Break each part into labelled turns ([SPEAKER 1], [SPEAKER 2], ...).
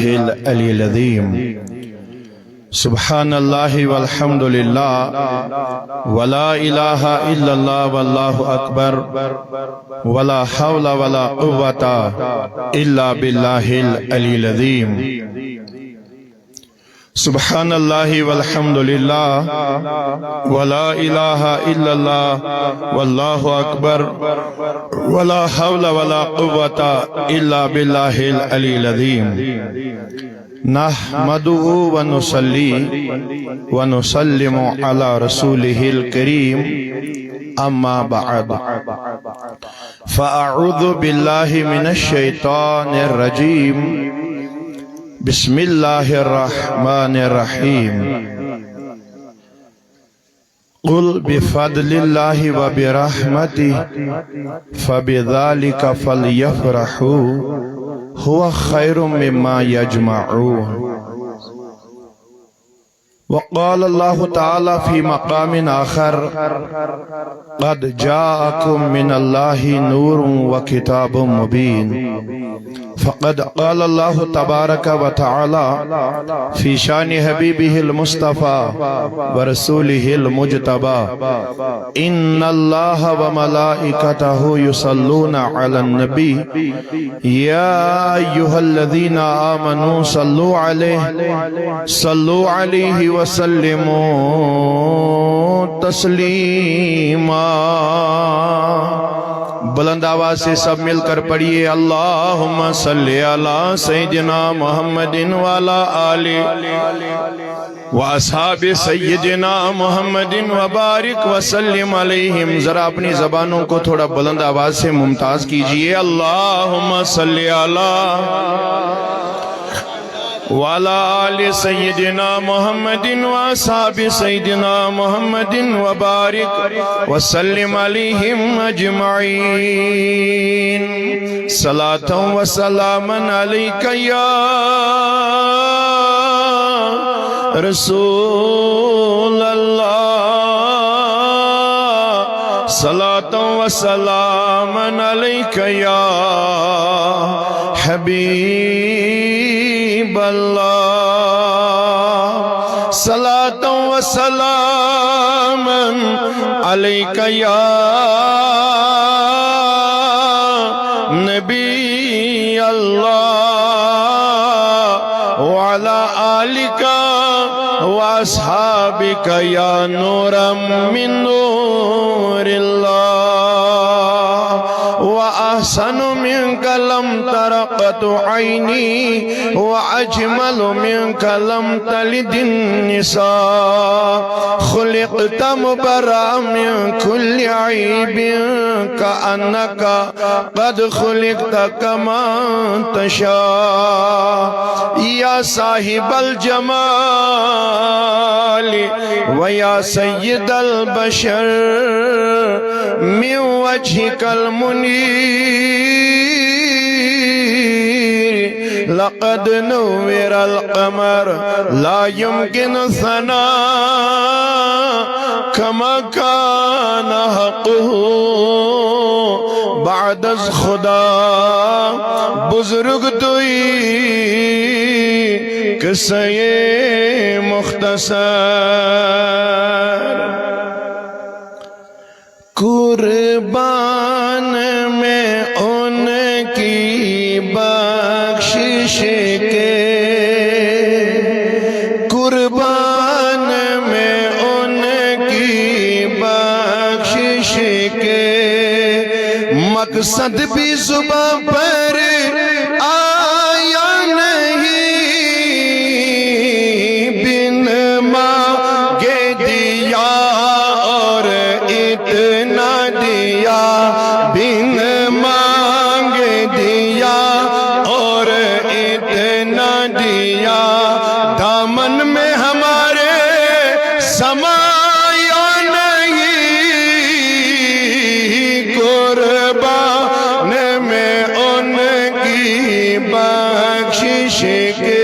[SPEAKER 1] باللہ العلی العظیم سبحان اللہ والحمد للہ ولا الہ الا اللہ واللہ اکبر ولا حول ولا قوة الا باللہ العلی العظیم سبحان اللہ والحمد للہ ولا الہ الا اللہ واللہ اکبر ولا حول ولا قوة الا باللہ العلی العظیم نحمده ونصلي ونسلم على رسوله الكريم اما بعد فاعوذ بالله من الشيطان الرجيم بسم الله الرحمن الرحيم قل بفضل الله وبرحمته فبذلك فليفرحوا هو خير مما يجمعون وقال الله تعالى في مقام آخر قد جاءكم من الله نور وكتاب مبين فقد قال الله تبارك وتعالى في شان حبيبه المصطفى ورسوله المجتبى إن الله وملائكته يصلون على النبي يا أيها الذين آمنوا صلوا عليه وسلموا تسلیما بلند آواز سے سب مل کر پڑھیے اللہم صلی علی سیدنا محمد وعلی آلہ واصحاب سیدنا محمد وبارک وسلم علیہم ذرا اپنی زبانوں کو تھوڑا بلند آواز سے ممتاز کیجئے اللہم صلی علی وعلى آل سيدنا محمد وأصحاب سيدنا محمد وبارك وسلم عليهم أجمعين صلاة وسلاما عليك يا رسول الله صلاة وسلاما عليك يا حبيب اللہ صلاة و سلاما علیک یا نبی اللہ وعلا آلک واصحابک یا نورا من نور اللہ وأحسن منك لم ترقت عيني وأجمل منك لم تلد النساء خلقت مبرأ من كل عيب كأنك قد خلقت كما تشاء يا صاحب الجمال ويا سيد البشر من وجهك المنير لقد نور القمر لا يمكن ثناء كما كان حقه بعد از خدا بزرگ دوئی قصے مختصر قربان میں ان کی بخشش کے قربان میں ان کی بخشش کے مقصد بھی زباں پر آیا نہیں بن مانگے دیا اور اتنا دیا بن مانگے دیا اور اتنا دیا دامن میں ہمارے سمایا نہیں قربان میں ان کی بخشش کے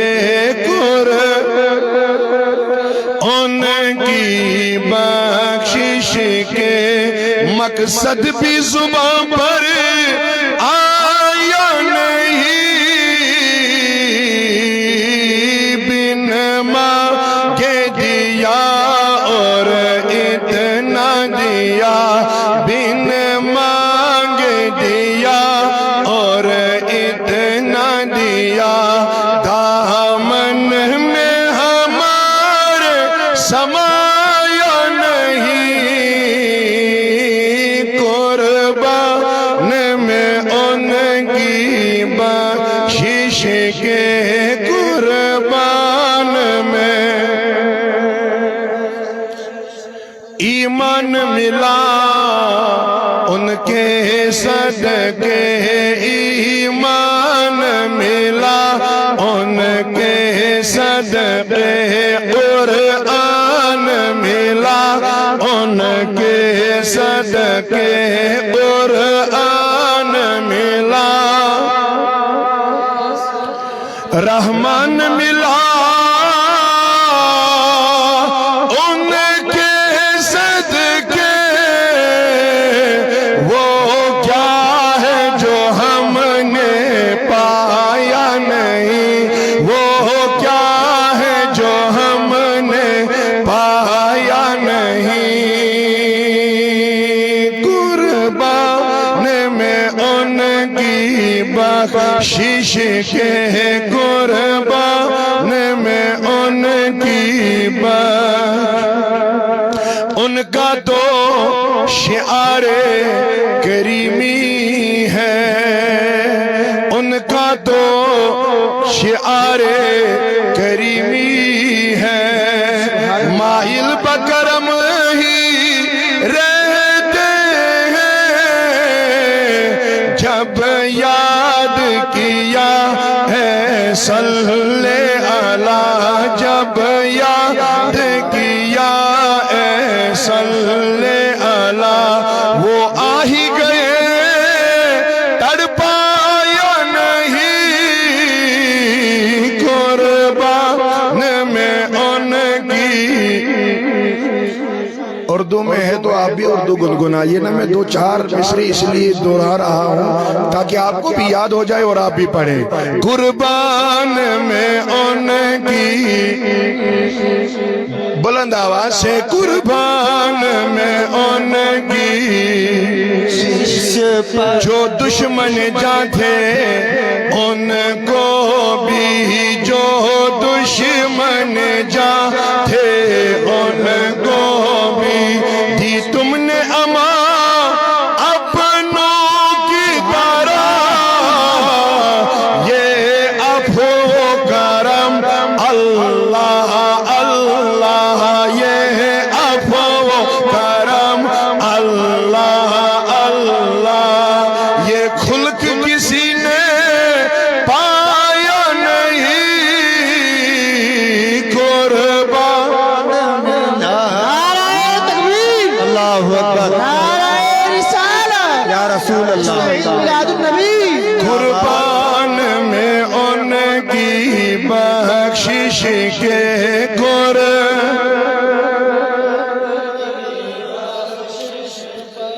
[SPEAKER 1] ان کی بخشش کے مقصد بھی زباں پر آیا نہیں قربان میں ایمان ملا ان کے صدقے ایمان ملا ان کے صدقے قرآن ملا ان کے صدقے قرآن ملا رحمان ملا ان کے صدقے وہ کیا ہے جو ہم نے پایا نہیں وہ کیا ہے جو ہم نے پایا نہیں قربان میں ان کی بخشش کے قربان میں ان کی ان کا تو شعار کریمی ہے ان کا تو شعار کریمی ہے مائل بکرم ہی رہتے ہیں جب یاد کیا ہے صلی اللہ جب یاد کیا ہے صلی اللہ وہ آ ہی گئے تڑپایا نہیں قربان میں ان کی اردو میں ہے تو آپ بھی اردو گنگنائیے نا میں 2-4 مصری اس لیے دہرا رہا ہوں تاکہ آپ کو بھی یاد ہو جائے اور آپ بھی پڑھیں قربان میں ان کی بلند آواز سے قربان میں ان کی جو دشمن جاں تھے ان کو بھی جو دشمن جاں تھے ان کو بھی دی تم نے اما اپنوں کی طرح یہ عفو کرم اللہ اللہ یہ عفو کرم اللہ اللہ یہ خلق کسی نے پایا نہیں قربان اللہ اکبر یا رسول اللہ قربان میں ان کی بخشش کے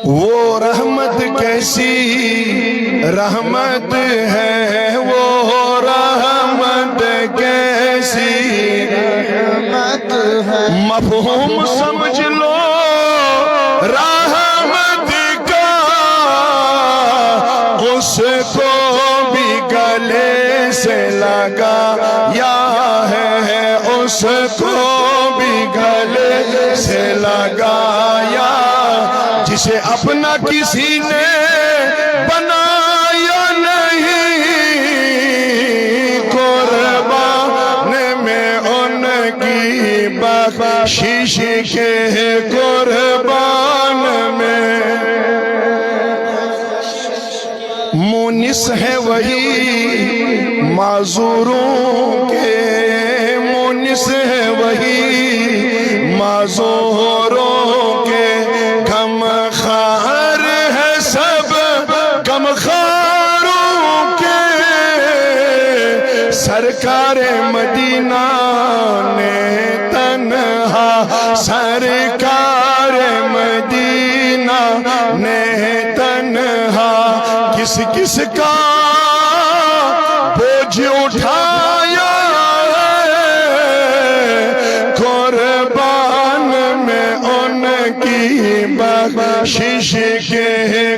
[SPEAKER 1] وہ رحمت کیسی رحمت ہے وہ رحمت کیسی رحمت ہے مفہوم سمجھ لو رحمت کا اس کو بھی گلے سے لگایا ہے اس کو بھی گلے سے لگایا جسے اپنا کسی نے بنایا نہیں قربان میں ان کی بخشش کے قربان میں مونس ہے وہی معذوروں کے مونس ہے وہی معذوروں کے غم خار ہے سب غم خاروں کے سرکار مدینہ نے تنہا سرکار مدینہ نے تنہا کس کس کا بوجھ اٹھایا قربان میں ان کی بخشش کے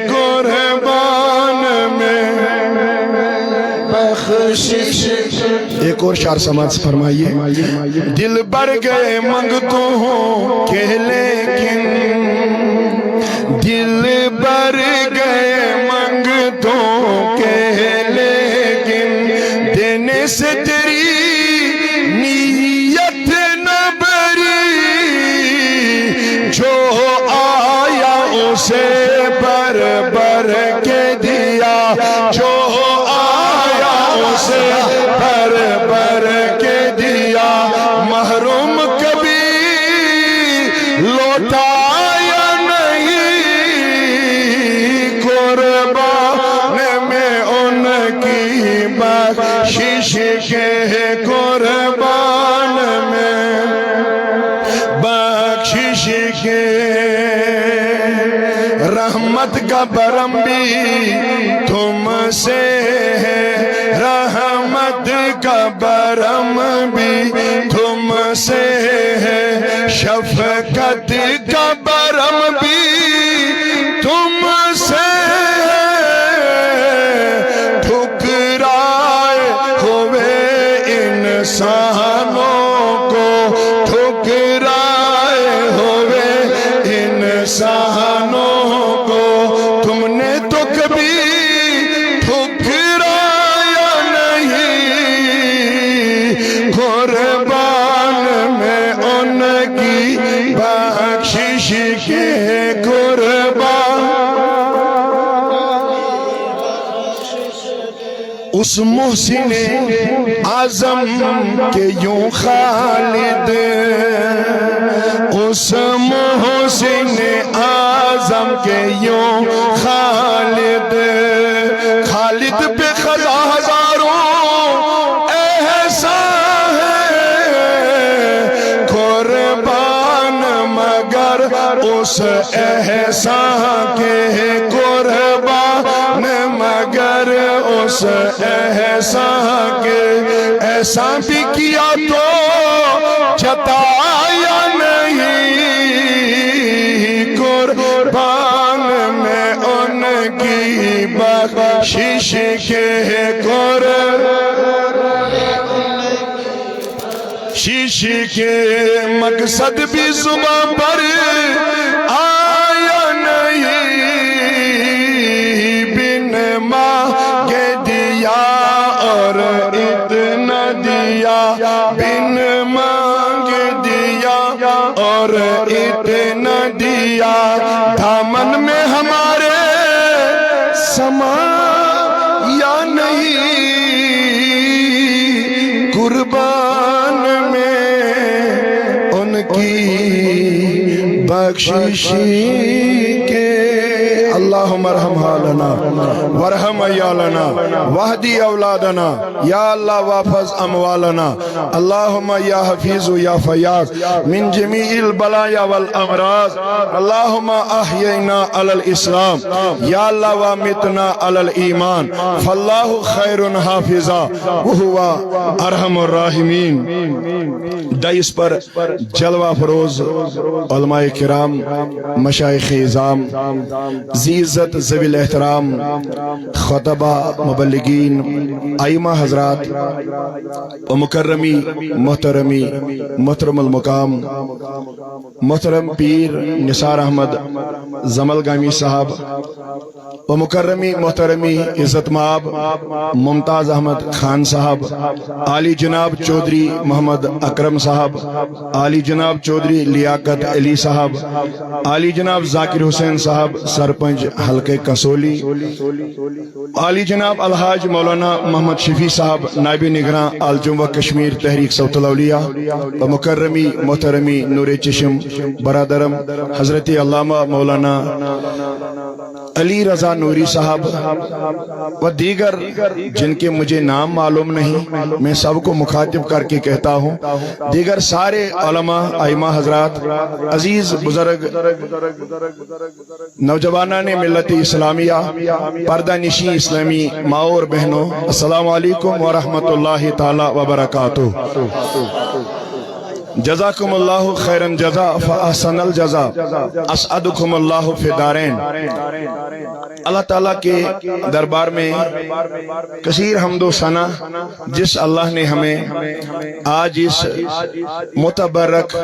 [SPEAKER 1] قربان میں بخشش ایک اور شعر سماعت فرمائیے دل بڑھ گئے منگتوں کے لیکن دل بڑھ گئے منگتوں کے لیکن دینے سے تیری نیت نہ بری، جو آیا اسے بر بر کے دیا، جو آیا اسے بر بر کے دیا، محروم کبھی لوٹایا نہیں، قربان میں ان کی بخشش کے، قربان میں بخشش کے، رحمت کا برم بھی تم سے ہے، رحمت کا برم بھی تم سے ہے، شفقت کا برم بھی تم سے ہے، ٹھکرائے ہوئے انسانوں کو، ٹھکرائے ہوئے انسانوں کو تم نے تو کبھی ٹھکرایا نہیں، قربان میں ان کی بخشش کے، قربان اس محسن اعظم کے یوں خالد، اس محسن اعظم کے یوں خالد، خالد پہ خدا ہزاروں احسان ہے، قربان مگر اس احسان کے، قربان مگر اس احسان کے، احسان بھی کیا تو جتایا نہیں، قربان میں ان کی بخشش کے، شیش کے، مقصد بھی زباں پر آیا نہیں، بن مانگے دیا اور اتنا دیا، بن مانگے دیا اور اتنا دیا، دامن میں ہمارے سما یا نہیں، قربان میں ان کی بخشش کے، اللہم ارحم حالنا ورحم عیالنا وحدی اولادنا، یا اللہ واحفظ اموالنا، اللہم یا حفیظ یا فیاض من جمیع البلایا والامراض، اللہم احیینا علی الاسلام، یا اللہ وامتنا علی الایمان، فاللہ خیر حافظا وہو ارحم الراحمین۔ دائس پر جلوہ فروز علماء کرام، مشایخ اعظام، ذی عزت ذوی الاحترام، خطبہ، مبلغین، ائمہ حضرات و مکرمی محترمی محترم المقام محترم پیر نثار احمد زمل گامی صاحب و مکرمی محترمی عزت مآب ممتاز احمد خان صاحب، عالی جناب چودھری محمد اکرم صاحب، عالی جناب چودھری لیاقت علی صاحب، عالی جناب ذاکر حسین صاحب سرپنچ حلقہ کسولی، عالی جناب الحاج مولانا محمد شفیع صاحب نائب نگراں الجموہ کشمیر تحریک صوت الاولیاء، و مکرمی محترمی نور چشم برادرم حضرت علامہ مولانا علی رضا نوری صاحب و دیگر جن کے مجھے نام معلوم نہیں، میں سب کو مخاطب کر کے کہتا ہوں، دیگر سارے علماء ائمہ حضرات، عزیز بزرگ، نوجوانان ملت اسلامیہ، پردہ نشین اسلامی ماں اور بہنوں، السلام علیکم ورحمۃ اللہ تعالی وبرکاتہ۔ جزاکم اللہ خیرن جزا فاحسن الجزا اسعدکم اللہ فی دارین۔ اللہ تعالیٰ کے دربار میں کثیر حمد و ثنا جس اللہ نے ہمیں آج اس متبرک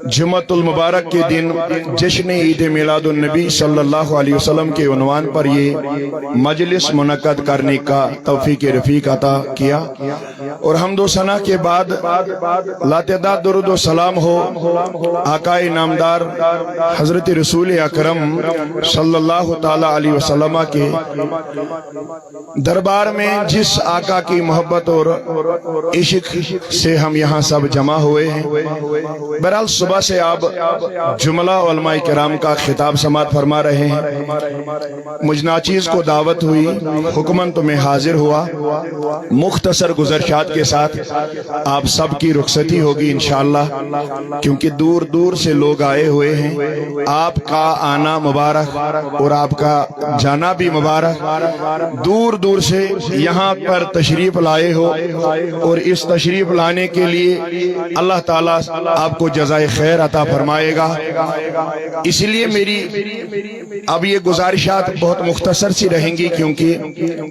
[SPEAKER 1] جمعۃ المبارک کے دن جشن عید میلاد النبی صلی اللہ علیہ وسلم کے عنوان پر یہ مجلس منعقد کرنے کا توفیق رفیق عطا کیا، اور حمد و ثنا کے بعد لاتعداد درود و سلام ہو آقا نامدار حضرت رسول اکرم صلی اللہ تعالی علیہ وسلم کے دربار میں جس آقا کی محبت اور عشق سے ہم یہاں سب جمع ہوئے ہیں۔ بہرحال صبح سے آپ جملہ علماء کرام کا خطاب سماعت فرما رہے ہیں، مجھ ناچیز کو دعوت ہوئی، حکمن تو میں حاضر ہوا، مختصر گزارشات کے ساتھ آپ سب کی رخصتی ہوگی انشاءاللہ، کیونکہ دور دور سے لوگ آئے ہوئے ہیں۔ آپ کا آنا مبارک اور آپ کا جانا بھی مبارک، دور دور سے یہاں پر تشریف لائے ہو، اور اس تشریف لانے کے لیے اللہ تعالیٰ آپ کو جزائے خیر عطا فرمائے گا۔ اس لیے میری اب یہ گزارشات بہت مختصر سی رہیں گی، کیونکہ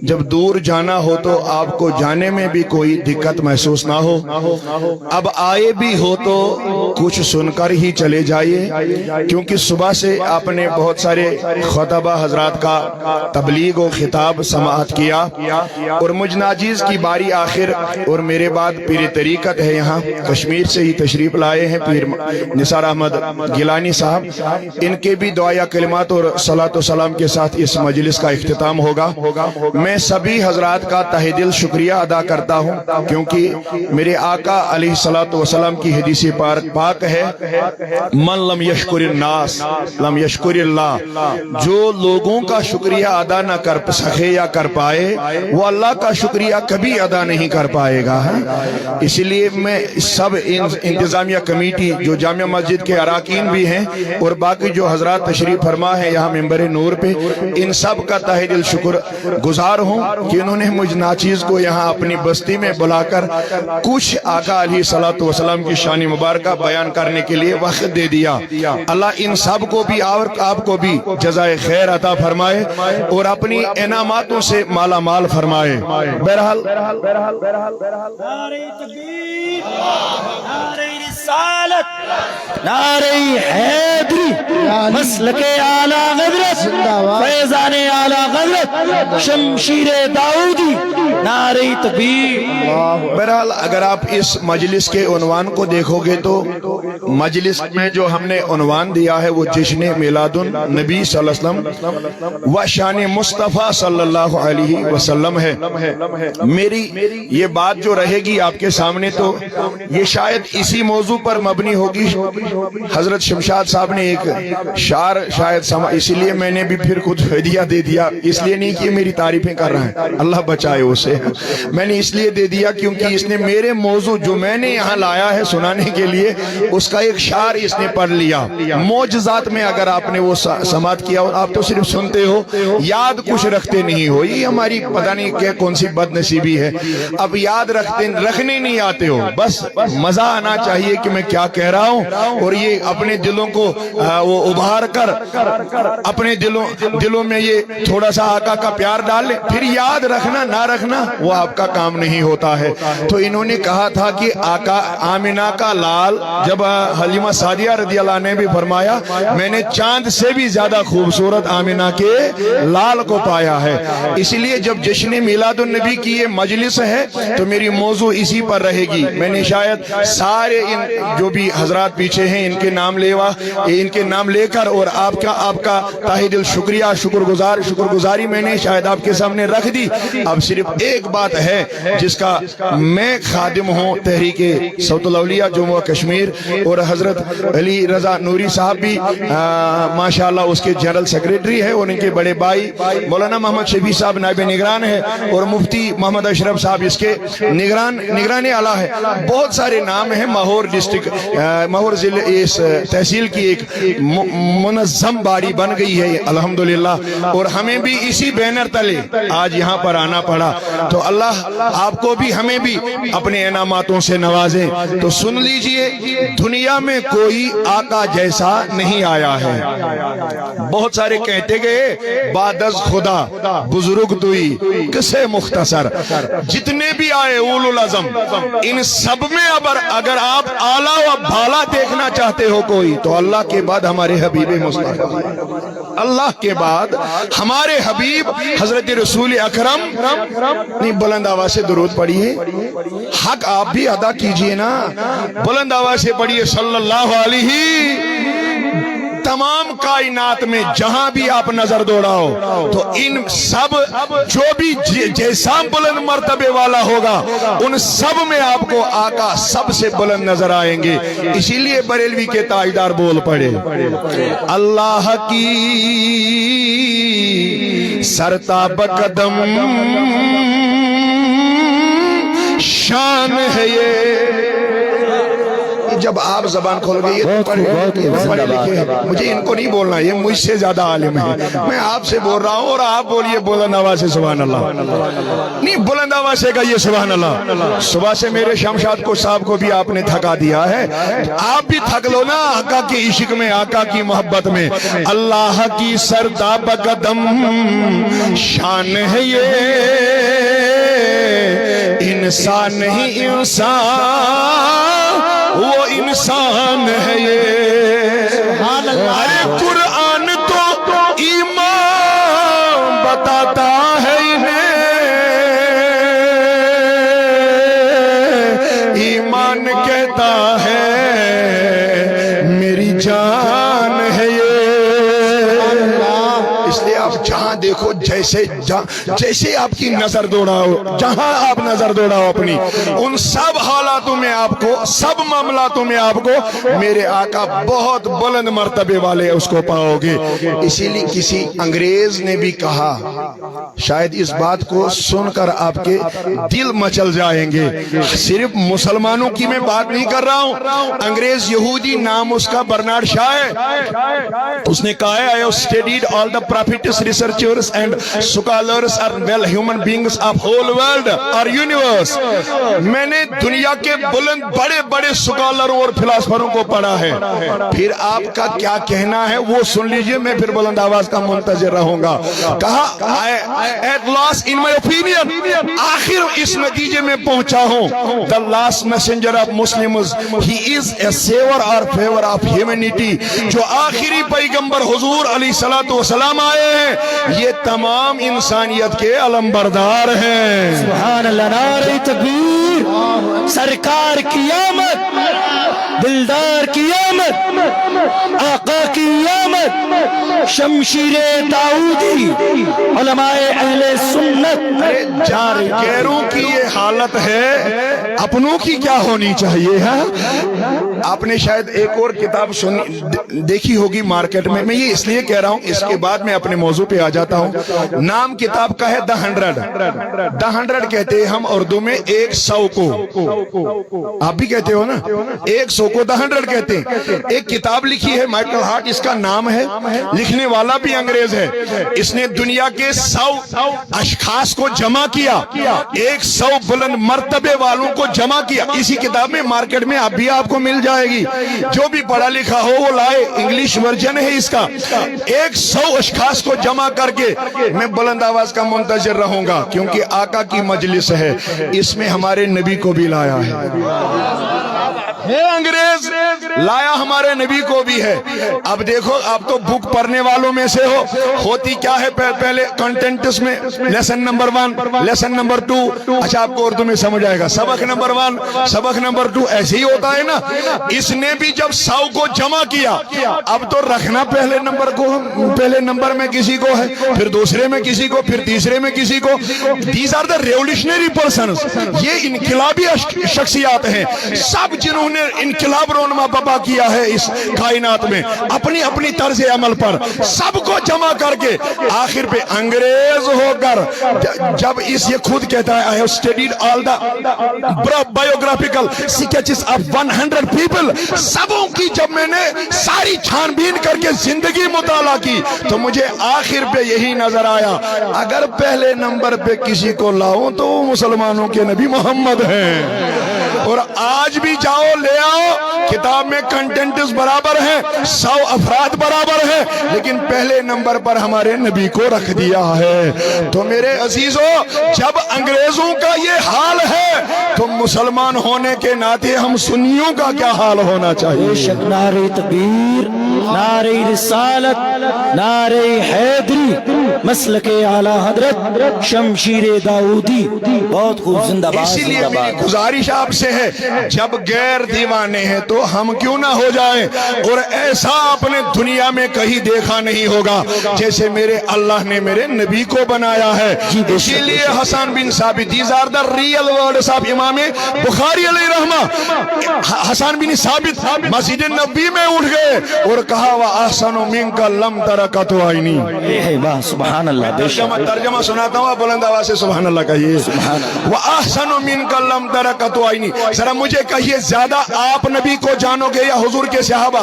[SPEAKER 1] جب دور جانا ہو تو آپ کو جانے میں بھی کوئی دقت محسوس نہ ہو۔ اب آئے بھی ہو تو کچھ سن کر ہی چلے جائیے، کیونکہ صبح سے آپ نے بہت سارے خطبہ حضرات کا تبلیغ و خطاب سماعت کیا، اور مجھ ناچیز کی باری آخر، اور میرے بعد پیر طریقت ہے یہاں کشمیر سے ہی تشریف لائے ہیں پیر نثار احمد گیلانی صاحب، ان کے بھی دعا کلمات اور صلاۃ و سلام کے ساتھ اس مجلس کا اختتام ہوگا۔ میں سبھی حضرات کا تہ دل شکریہ ادا کرتا ہوں، کیونکہ میرے آقا علیہ الصلوۃ والسلام کی حدیث پاک ہے، من لم یشکر الناس لم یشکر اللہ، جو لوگوں کا شکریہ ادا نہ کر سکے یا کر پائے وہ اللہ کا شکریہ کبھی ادا نہیں کر پائے گا۔ اسی لیے میں سب انتظامیہ کمیٹی جو جامع مسجد کے اراکین بھی ہیں اور باقی جو حضرات تشریف فرما ہے یہاں ممبر نور پہ، ان سب کا تہ دل شکر گزار ہوں کہ انہوں نے مجھ ناچیز کو یہاں اپنی بستی میں بلا کر کچھ آقا علیہ الصلوۃ والسلام کی شان مبارکہ بیان کرنے کے لیے وقت دے دیا۔ اللہ ان سب کو بھی اور آپ کو بھی جزائے خیر عطا فرمائے اور اپنی انعاماتوں سے مالا مال فرمائے۔ بہرحال
[SPEAKER 2] نعرہ تکبیر، نعرہ رسالت، نعرہ حیدری، مسلک اعلی حضرت، فیضان اعلی حضرت، شمشیر داؤدی، نعرہ تکبیر۔
[SPEAKER 1] بہرحال اگر آپ اس مجلس کے عنوان کو دیکھو گے تو مجلس میں جو ہم نے عنوان دیا ہے وہ جشن میلاد النبی صلی اللہ علیہ وسلم و شان مصطفیٰ صلی اللہ علیہ وسلم ہے۔ میری یہ بات جو رہے گی آپ کے سامنے تو یہ شاید اسی موضوع پر مبنی ہوگی۔ حضرت شمشاد صاحب نے ایک شعر شاید اسی لیے میں نے بھی پھر خود ہدیہ دے دیا، اس لیے نہیں کہ میری تعریفیں کر رہا ہے، اللہ بچائے اسے، میں نے اس لیے دے دیا کیونکہ اس نے میرے موضوع جو میں نے یہاں لایا ہے سنانے کے لیے اس کا ایک شعر اس نے پڑھ لیا۔ معجزات میں اگر آپ نے وہ سماعت کیا اور آپ تو صرف سنتے ہو، یاد کچھ رکھتے نہیں ہو، یہ ہماری پتہ نہیں کیا کون سی بد نصیبی ہے، اب یاد رکھنے نہیں آتے ہو، بس مزہ آنا چاہیے کہ میں کیا کہہ رہا ہوں، اور یہ اپنے دلوں کو وہ ابھار کر اپنے دلوں میں یہ تھوڑا سا آقا کا پیار ڈال لے، پھر یاد رکھنا نہ رکھنا وہ آپ کا کام نہیں ہوتا ہے۔ تو انہوں نے کہا تھا کہ آقا آمنہ کا لال، جب حلیمہ سعدیہ رضی اللہ عنہ نے بھی فرمایا میں نے چاند سے بھی زیادہ خوبصورت آمنہ کے لال کو پایا ہے، اسی لیے جب جشن میلاد النبی کی یہ مجلس ہے تو میری موضوع اسی پر رہے گی۔ میں نے شاید سارے جو بھی حضرات پیچھے ہیں ان کے نام لے کر اور آپ کا تہ دل شکریہ شکر گزاری میں نے شاید آپ کے سامنے رکھ دی۔ اب صرف ایک بات ہے جس کا میں خادم ہوں، تحریک صوت الاولیاء جموں کشمیر، اور حضرت علی رضا نوری صاحب بھی ماشاءاللہ اس کے جنرل سیکریٹری ہے، اور ان کے بڑے بھائی مولانا محمد شفیع صاحب نائب نگران ہے، اور مفتی محمد اشرف صاحب اس کے نگران اعلیٰ ہے۔ بہت سارے نام ہیں، ماہور ضلع اس تحصیل کی ایک منظم باری بن گئی ہے الحمدللہ، اور ہمیں بھی اسی بینر تلے آج یہاں پر آنا پڑا۔ تو اللہ آپ کو بھی ہمیں بھی اپنے انعاماتوں سے نوازے، تو سن لیجئے، دنیا میں کوئی آقا جیسا نہیں آیا ہے۔ بہت سارے کہتے گئے بعد از خدا بزرگ توئی کسے مختصر، جتنے بھی آئے اولو العزم، ان سب میں اگر آپ اعلیٰ و بھالا دیکھنا چاہتے ہو کوئی، تو اللہ کے بعد ہمارے حبیب مصطفیٰ، اللہ کے بعد ہمارے حبیب حضرت رسول اکرم۔ نہیں، بلند آواز سے درود پڑھیے، حق آپ بھی ادا کیجئے نا، بلند آواز سے پڑھیے صلی اللہ علیہ۔ تمام کائنات میں جہاں بھی آپ نظر دوڑاؤ تو ان سب جو بھی جیسا بلند مرتبے والا ہوگا، ان سب میں آپ کو آقا سب سے بلند نظر آئیں گے۔ اسی لیے بریلوی کے تاجدار بول پڑے، اللہ کی سرتاب قدم شان ہے یہ۔ جب آپ زبان کھول گئے یہ پڑھے لکھے، مجھے ان کو نہیں بولنا، یہ مجھ سے زیادہ عالم ہے، میں آپ سے بول رہا ہوں، اور آپ بولیے بلند آواز سے سبحان اللہ، نہیں بلند آواز سے کہیے سبحان اللہ۔ صبح سے میرے شمشاد کو صاحب کو بھی آپ نے تھکا دیا ہے، آپ بھی تھک لو نا آقا کے عشق میں، آقا کی محبت میں۔ اللہ کی سرتاب قدم شان ہے یہ، انسان نہیں انسان وہ انسان ہے یہ۔ ارے قرآن تو ایمان بتاتا ہے انہیں، ایمان کہتا ہے میری جان ہے یہ۔ اس لیے آپ جہاں دیکھو، جیسے آپ کی نظر دوڑاؤ، جہاں آپ نظر دوڑاؤ اپنی، ان سب حالاتوں میں آپ کو، سب معاملاتوں میں آپ کو میرے آقا بہت بلند مرتبے والے اس کو پاؤ گے۔ اسی لیے کسی انگریز نے بھی کہا، شاید اس بات کو سن کر آپ کے دل مچل جائیں گے، صرف مسلمانوں کی میں بات نہیں کر رہا ہوں، انگریز یہودی، نام اس کا برنارڈ شاہ ہے، اس نے کہا ہے I have studied all the prophets, researchers and scholars are well human beings of whole world or universe۔ میں نے دنیا کے بلند بڑے بڑے سکالروں اور فلاسفروں کو پڑھا ہے، پھر آپ کا کیا کہنا ہے وہ سن لیجئے، میں پھر بلند آواز کا منتظر رہوں گا۔ کہا at last in my opinion، آخر اس نتیجے میں پہنچا ہوں، the last messenger of Muslims he is a savior or favor of humanity، جو آخری پیغمبر حضور علیہ السلام آئے ہیں، یہ تمام انسانیت کے علم بردار ہیں۔
[SPEAKER 2] سبحان اللہ، نعرہ تکبیر، سرکار کی آمد، دلدار کی آمد، آقا کی آمد، شمشیر داؤدی، علماء اہل سنت۔
[SPEAKER 1] جار غیروں کی یہ حالت ہے، اپنوں کی کیا ہونی چاہیے ہے؟ آپ نے شاید ایک اور کتاب دیکھی ہوگی مارکیٹ میں یہ اس لیے کہہ رہا ہوں، اس کے بعد میں اپنے موضوع پہ آ جاتا ہوں۔ نام کتاب کا ہے The 100 کہتے ہیں ہم اردو میں 100 کو، آپ بھی کہتے ہو نا 100 کو The 100 کہتے ہیں۔ ایک کتاب لکھی ہے مائیکل ہارٹ، اس کا نام ہے، لکھنے والا بھی انگریز ہے، اس نے دنیا کے 100 اشخاص کو جمع کیا، 100 بلند مرتبے والوں کو جمع کیا۔ اسی کتاب میں مارکیٹ میں اب بھی آپ کو مل جائے گی، جو بھی پڑھا لکھا ہو وہ لائے، انگلش ورژن ہے اس کا۔ 100 اشخاص کو جمع کر کے میں بلند آواز کا منتظر رہوں گا، کیونکہ آقا کی مجلس ہے، اس میں ہمارے نبی کو بھی لایا ہے، انگریز لایا ہمارے نبی کو بھی ہے۔ اب دیکھو، آپ تو بک پڑھنے والوں میں سے ہو، ہوتی کیا ہے پہلے کنٹینٹس میں لیسن نمبر 1، لیسن نمبر 2، اچھا آپ کو اردو میں سمجھ آئے گا، سبق نمبر 1، سبق نمبر 2، ایسے ہی ہوتا ہے نا۔ اس نے بھی جب 100 کو جمع کیا، اب تو رکھنا پہلے نمبر کو، پہلے نمبر میں کسی کو ہے، پھر دوسرے میں کسی کو، پھر تیسرے میں کسی کو۔ These are the revolutionary persons، یہ انقلابی شخصیات ہیں، سب جنہوں نے انقلاب رونما بابا کیا ہے اس کائنات میں اپنی اپنی طرز عمل پر، سب کو جمع کر کے آخر پہ انگریز ہو کر جب اس یہ خود کہتا ہے I have studied all the biographical sketches of 100 people، سبوں کی جب میں نے ساری چھان بین کر کے زندگی مطالعہ کی تو مجھے آخر پہ یہی نظر آیا، اگر پہلے نمبر پہ کسی کو لاؤں تو وہ مسلمانوں کے نبی محمد ہیں۔ اور آج بھی جاؤ لے آؤ، کتاب میں کنٹینٹس برابر ہیں، 100 افراد برابر ہیں، لیکن پہلے نمبر پر ہمارے نبی کو رکھ دیا ہے۔ تو میرے عزیزو، جب انگریزوں کا یہ حال ہے تو مسلمان ہونے کے ناطے ہم سنیوں کا کیا حال ہونا چاہیے؟
[SPEAKER 2] بے شک نعرہ تکبیر، نعرہ رسالت، نعرہ حیدری، مسلک اعلی حضرت شمشیر داؤدی، بہت خوب، زندہ باد
[SPEAKER 1] اسی لیے
[SPEAKER 2] زندہ
[SPEAKER 1] میری
[SPEAKER 2] باد۔
[SPEAKER 1] گزارش آپ سے ہے، جب غیر دیوانے ہیں تو ہم کیوں نہ ہو جائیں؟ اور ایسا اپنے دنیا میں کہیں دیکھا نہیں ہوگا جیسے میرے اللہ نے میرے نبی کو بنایا ہے۔ اسی لیے حسن بن ثابت، these are the real words of امام بخاری علیہ رحمہ، حسن بن ثابت مسجد نبی میں اٹھ گئے اور کہا وَأَحْسَنُ مِنْكَ لَمْ تَرَكَتُ عَيْنِي۔
[SPEAKER 2] واہ سبحان اللہ، بے شک
[SPEAKER 1] ترجمہ سناتا ہوں، بلند آواز سے سبحان اللہ کہیے۔ وَأَحْسَنُ مِنْكَ لَمْ تَرَكَتُ عَيْنِي۔ ذرا مجھے کہیے، زیادہ آپ نبی کو جانو گے یا حضور کے صحابہ؟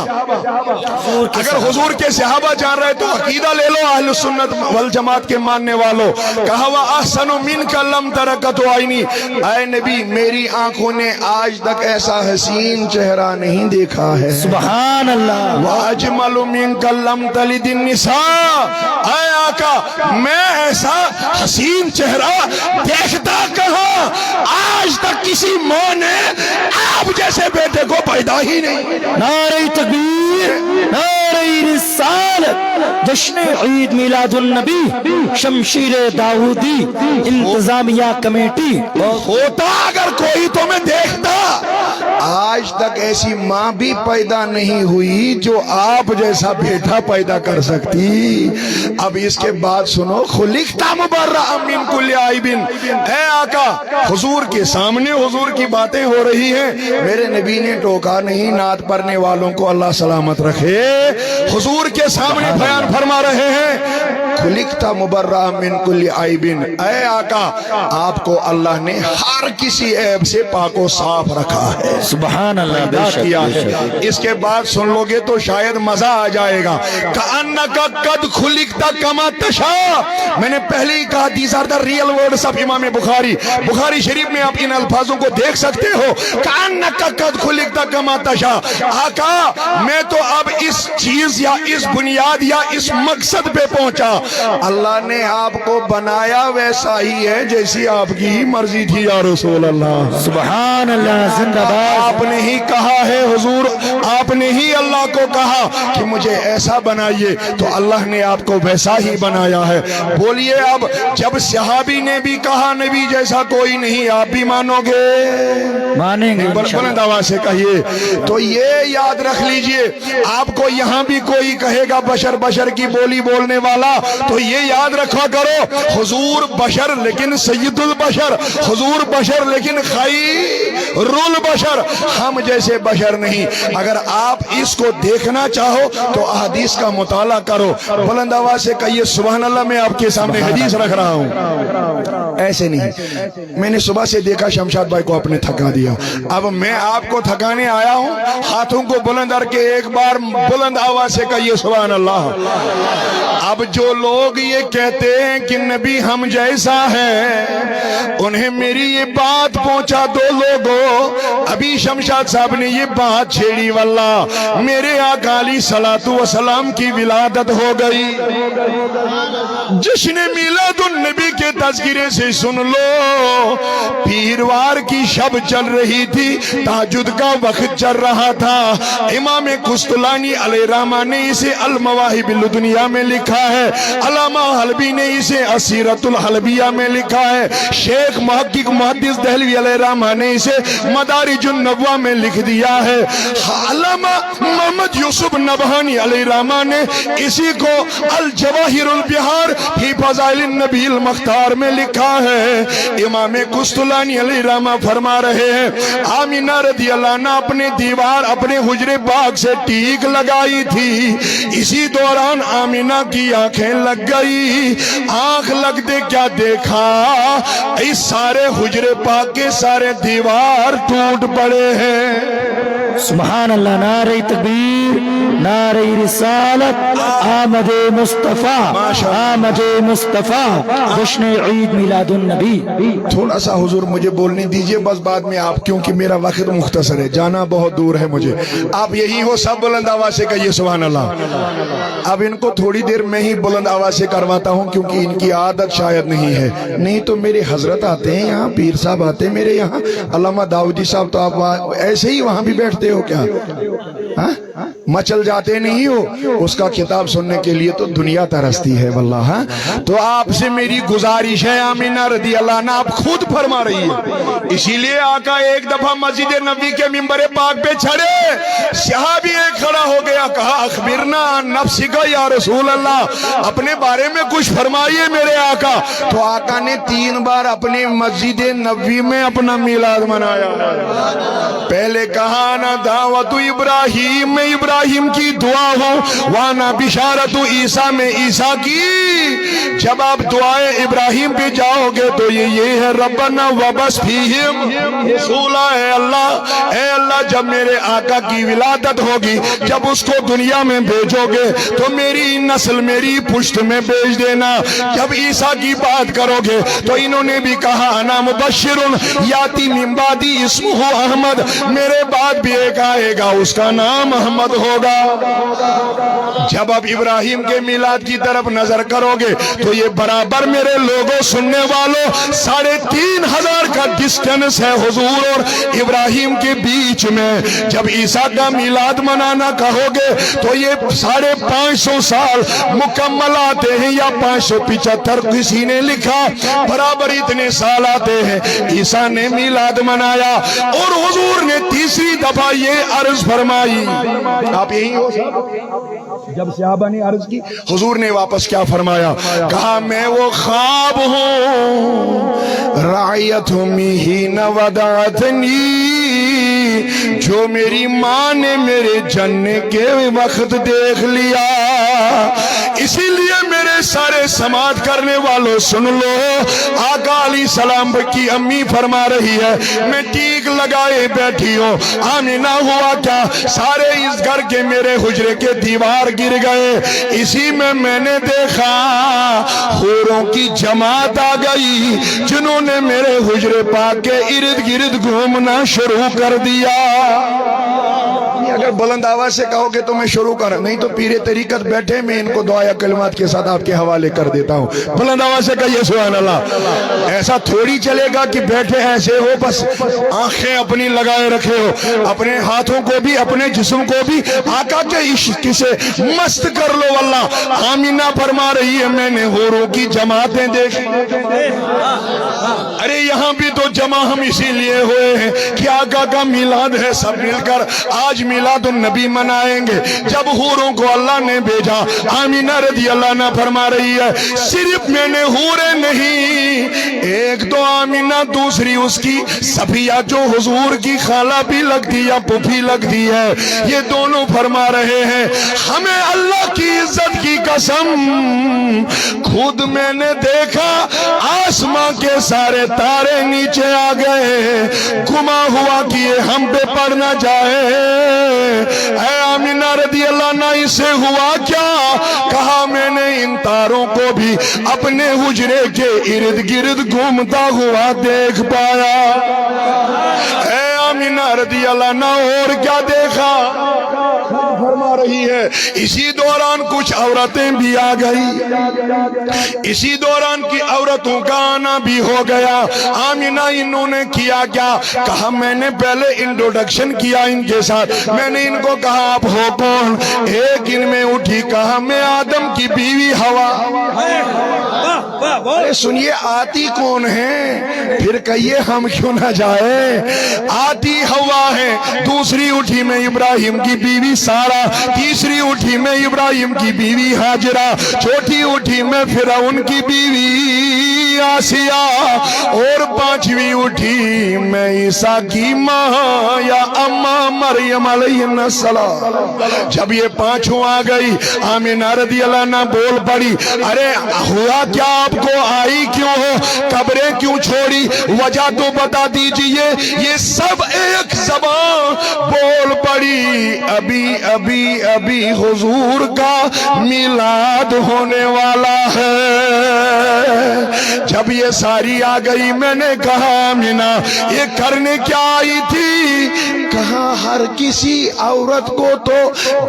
[SPEAKER 1] اگر حضور کے صحابہ جان رہے تو عقیدہ لے لو اہل سنت والجماعت کے ماننے والوں۔ کہا وَأَحْسَنُ مِنْكَ لَمْ تَرَكَتُ عَيْنِي، اے نبی میری آنکھوں نے آج تک ایسا حسین چہرہ نہیں دیکھا ہے۔
[SPEAKER 2] سبحان اللہ۔
[SPEAKER 1] وَأَجْمَلُ مِنْكَ لَمْ تَلِدِ النِّسَاء، اے آقا میں ایسا حسین چہرہ دیکھتا کہاں، آج تک کسی ماں نے آپ جیسے بیٹے کو پیدا ہی نہیں۔
[SPEAKER 2] نعرہ تکبیر، نعرہ رسالت، جشن عید میلاد النبی شمشیر داؤدی انتظامیہ کمیٹی۔
[SPEAKER 1] ہوتا اگر کوئی تو میں دیکھتا، آج تک ایسی ماں بھی پیدا نہیں ہوئی جو آپ جیسا بیٹا پیدا کر سکتی۔ اب اس کے بعد سنو، خلقت مبرأ من کل عیب، اے آقا حضور کے سامنے حضور کی باتیں ہو رہی ہیں، میرے نبی نے ٹوکا نہیں، نعت پڑھنے والوں کو اللہ سلامت رکھے، حضور کے سامنے بیان فرما رہے ہیں خلقت مبرأ من کل عیب، اے آقا آپ کو اللہ نے ہر کسی عیب سے پاک و صاف رکھا ہے،
[SPEAKER 2] سبحان اللہ، بے شک
[SPEAKER 1] کیا
[SPEAKER 2] بے
[SPEAKER 1] ہے۔
[SPEAKER 2] شک۔
[SPEAKER 1] اس کے بعد سن لو گے تو شاید مزہ آ جائے گا۔ کأنک قد خلقت کما تشاء، میں نے پہلے ہی کہا these are the real words of امام بخاری، بخاری شریف میں آپ ان الفاظوں کو دیکھ سکتے ہو۔ کأنک قد خلقت کما تشاء، آقا میں تو اب اس چیز یا اس بنیاد یا اس مقصد پہ پہنچا، اللہ نے آپ کو بنایا ویسا ہی ہے جیسی آپ کی مرضی تھی یا رسول اللہ۔
[SPEAKER 2] سبحان اللہ، زندہ باد۔
[SPEAKER 1] آپ نے ہی کہا ہے حضور، آپ نے ہی اللہ کو کہا کہ مجھے ایسا بنائیے، تو اللہ نے آپ کو ویسا ہی بنایا ہے۔ بولیے اب جب صحابی نے بھی کہا نبی جیسا کوئی نہیں، آپ بھی مانو گے؟
[SPEAKER 2] مانیں گے
[SPEAKER 1] بلند آواز سے کہیے۔ تو یہ یاد رکھ لیجئے، آپ کو یہاں بھی کوئی کہے گا بشر بشر کی بولی بولنے والا، تو یہ یاد رکھا کرو حضور بشر لیکن سید البشر، حضور بشر لیکن خیر البشر، ہم جیسے بشر نہیں۔ اگر آپ اس کو دیکھنا چاہو تو احادیث کا مطالعہ کرو۔ بلند آواز سے کہیے سبحان اللہ۔ میں آپ کے سامنے حدیث رکھ رہا ہوں، ایسے نہیں، میں نے صبح سے دیکھا شمشاد بھائی کو اپنے تھکا دیا، اب میں آپ کو تھکانے آیا ہوں۔ ہاتھوں کو بلند کر کے ایک بار بلند آواز سے کہیے سبحان اللہ۔ اب جو لوگ یہ کہتے ہیں کہ نبی ہم جیسا ہے، انہیں میری یہ بات پہنچا دو لوگوں، ابھی شمشاد صاحب نے یہ بات چھیڑی، واللہ میرے آقا علیہ الصلوۃ والسلام کی ولادت ہو گئی۔ جشن میلاد النبی کے تذکرے سے سن لو، پیروار کی شب چل رہی تھی، تہجد کا وقت چل رہا تھا۔ امام قسطلانی علیہ رحمہ نے اسے المواہب الدنیا میں لکھا ہے، علامہ حلبی نے اسے اسیرۃ الحلبیہ میں لکھا ہے، شیخ محقق محدث دہلوی علیہ رحمہ نے اسے مدارج النبوہ میں لکھ دیا ہے، علامہ محمد یوسف نبہانی علیہ رحمہ نے اسی کو الجواہر البحار فی فضائل النبی المختار میں لکھا ہے۔ امام قسطلانی علیہ رحمہ فرما رہے ہیں، آمینہ رضی اللہ عنہ اپنے دیوار اپنے حجرے پاک سے ٹیک لگائی تھی، اسی دوران آمینہ کی آنکھیں لگ گئی، آنکھ لگتے کیا دیکھا، اس سارے حجرے پاک کے سارے دیوار ٹوٹ پڑے ہیں۔
[SPEAKER 2] سبحان اللہ، نعرہ تکبیر، نعرہ رسالت، آمد مصطفیٰ، آمد مصطفیٰ، جشن عید میلاد النبی۔
[SPEAKER 3] تھوڑا سا حضور مجھے بولنے دیجئے بس، بعد میں آپ، کیونکہ میرا وقت مختصر ہے، جانا بہت دور ہے مجھے۔ آپ یہی ہو، سب بلند آواز سے کہیے سبحان اللہ۔ اب ان کو تھوڑی دیر میں ہی بلند آواز سے کرواتا ہوں، کیونکہ ان کی عادت شاید نہیں ہے، نہیں تو میرے حضرت آتے ہیں یہاں، پیر صاحب آتے ہیں میرے یہاں، علامہ داؤدی صاحب، تو آپ ایسے ہی وہاں بھی بیٹھتے ہو کیا؟ مچل جاتے نہیں ہو؟ اس کا کتاب سننے کے لیے تو دنیا ترستی ہے واللہ۔ تو آپ سے میری گزارش ہے، آمینہ رضی اللہ عنہ آپ خود فرما رہی ہے، اسی لیے آقا ایک دفعہ مسجد نبوی کے منبر پاک پہ چڑھے، صحابی ایک کھڑا ہو گیا، کہا اخبرنا عن نفسک یا رسول اللہ، اپنے بارے میں کچھ فرمائیے میرے آقا۔ تو آقا نے 3 بار اپنے مسجد نبوی میں اپنا میلاد منایا۔ پہلے کہا نا دعوت ابراہیم میں ابراہیم کی دعا ہو، وانا بشارت عیسیٰ میں عیسیٰ کی۔ جب آپ دعائے ابراہیم پہ جاؤ گے تو یہ ہے ربنا وبس فیہم رسولا، اے اللہ جب میرے آقا کی ولادت ہوگی، جب اس کو دنیا میں بھیجو گے تو میری نسل میری پشت میں بھیج دینا۔ جب عیسیٰ کی بات کرو گے تو انہوں نے بھی کہا انا مبشر یاتی من بعدی اسمہ احمد، میرے بعد بھی ایک آئے گا اس کا نام احمد ہوگا۔ جب اب ابراہیم کے میلاد کی طرف نظر کرو گے تو یہ برابر میرے لوگوں سننے والوں 3500 کا ڈسٹنس ہے حضور اور ابراہیم کے بیچ میں۔ جب عیسیٰ کا میلاد منانا کہو گے تو یہ 550 سال مکمل آتے ہیں، یا 575 کسی نے لکھا، برابر اتنے سال آتے ہیں عیسیٰ نے میلاد منایا۔ اور حضور نے تیسری دفعہ یہ عرض فرمائی، آپ یہی ہو جب صحابہ نے عرض کی، حضور نے واپس کیا فرمایا؟ کہا میں وہ خواب ہوں رعیت امیہین ودعتنی، جو میری ماں نے میرے جننے کے وقت دیکھ لیا۔ اسی لیے میرے سارے سماعت کرنے والوں سن لو، آقا علیہ السلام کی امی فرما رہی ہے میں ٹیک لگائے بیٹھی ہوں، آمینہ ہوا کیا؟ سارے اس گھر کے میرے حجرے کے دیوار گر گئے، اسی میں نے دیکھا حوروں کی جماعت آ گئی جنہوں نے میرے حجرے پاک کے ارد گرد گھومنا شروع کر دیا۔ اگر بلند آواز سے کہو گے تو میں شروع کروں، نہیں تو پیر طریقت بیٹھے، میں ان کو دعا کلمات کے ساتھ آپ کے حوالے کر دیتا ہوں۔ بلند آواز سے کہیے سبحان اللہ۔ ایسا تھوڑی چلے گا کہ بیٹھے ایسے ہو بس آنکھیں اپنی لگائے رکھے ہو، اپنے ہاتھوں کو بھی اپنے جسم کو بھی آقا کے عشق سے مست کر لو۔ اللہ آمینہ فرما رہی ہے میں نے حوروں کی جماعتیں دیکھی۔ ارے یہاں بھی تو جمع ہم اسی لیے ہوئے ہیں کہ آقا کا میلاد ہے، سب مل کر آج میلاد النبی منائیں گے۔ جب حوروں کو اللہ نے بھیجا، آمینہ رضی اللہ عنہ فرما رہی ہے صرف میں نے حوریں نہیں، ایک تو آمینہ، دوسری اس کی صفیہ جو حضور کی خالہ بھی لگتی یا پھوپھی لگتی ہے، یہ دونوں فرما رہے ہیں ہمیں اللہ کی عزت کی قسم خود میں نے دیکھا آسماں کے سارے تارے نیچے آ گئے، گما ہوا کہ یہ ہم پہ پڑ نہ جائے۔ اے آمینہ رضی اللہ عنہ اسے ہوا کیا؟ کہا میں نے ان تاروں کو بھی اپنے حجرے کے ارد گرد گھومتا ہوا دیکھ پایا۔ اے آمینہ رضی اللہ عنہ اور کیا دیکھا؟ فرما رہی ہے اسی دوران کچھ عورتیں بھی آ گئی، اسی دوران کی عورتوں کا آنا بھی ہو گیا۔ آمینہ انہوں نے کیا کیا؟ کہا میں نے پہلے انٹروڈکشن کیا ان کے ساتھ، میں نے ان کو کہا آپ ہو کون؟ ایک ان میں اٹھی، کہا میں آدم کی بیوی ہوا۔ سنیے آتی کون ہے؟ پھر کہیے ہم کیوں نہ جائیں؟ آتی ہوا ہے، دوسری اٹھی میں ابراہیم کی بیوی سارا، تیسری اٹھی میں ابراہیم کی بیوی ہاجرہ، چوتھی اٹھی میں فرعون کی بیوی آسیہ، اور پانچویں اٹھی میں عیسیٰ کی ماں یا اماں مریم علیہ السلام۔ جب یہ پانچوں آ گئی، آمینہ رضی اللہ عنہ بول پڑی ارے ہوا کیا؟ آپ کو آئی کیوں ہو؟ قبریں کیوں چھوڑی؟ وجہ تو بتا دیجئے۔ یہ سب ایک زبان بول پڑی پڑی ابھی ابھی ابھی حضور کا میلاد ہونے والا ہے۔ جب یہ ساری آ گئی میں نے کہا آمینہ یہ کرنے کیا آئی تھی؟ کہا ہر کسی عورت کو تو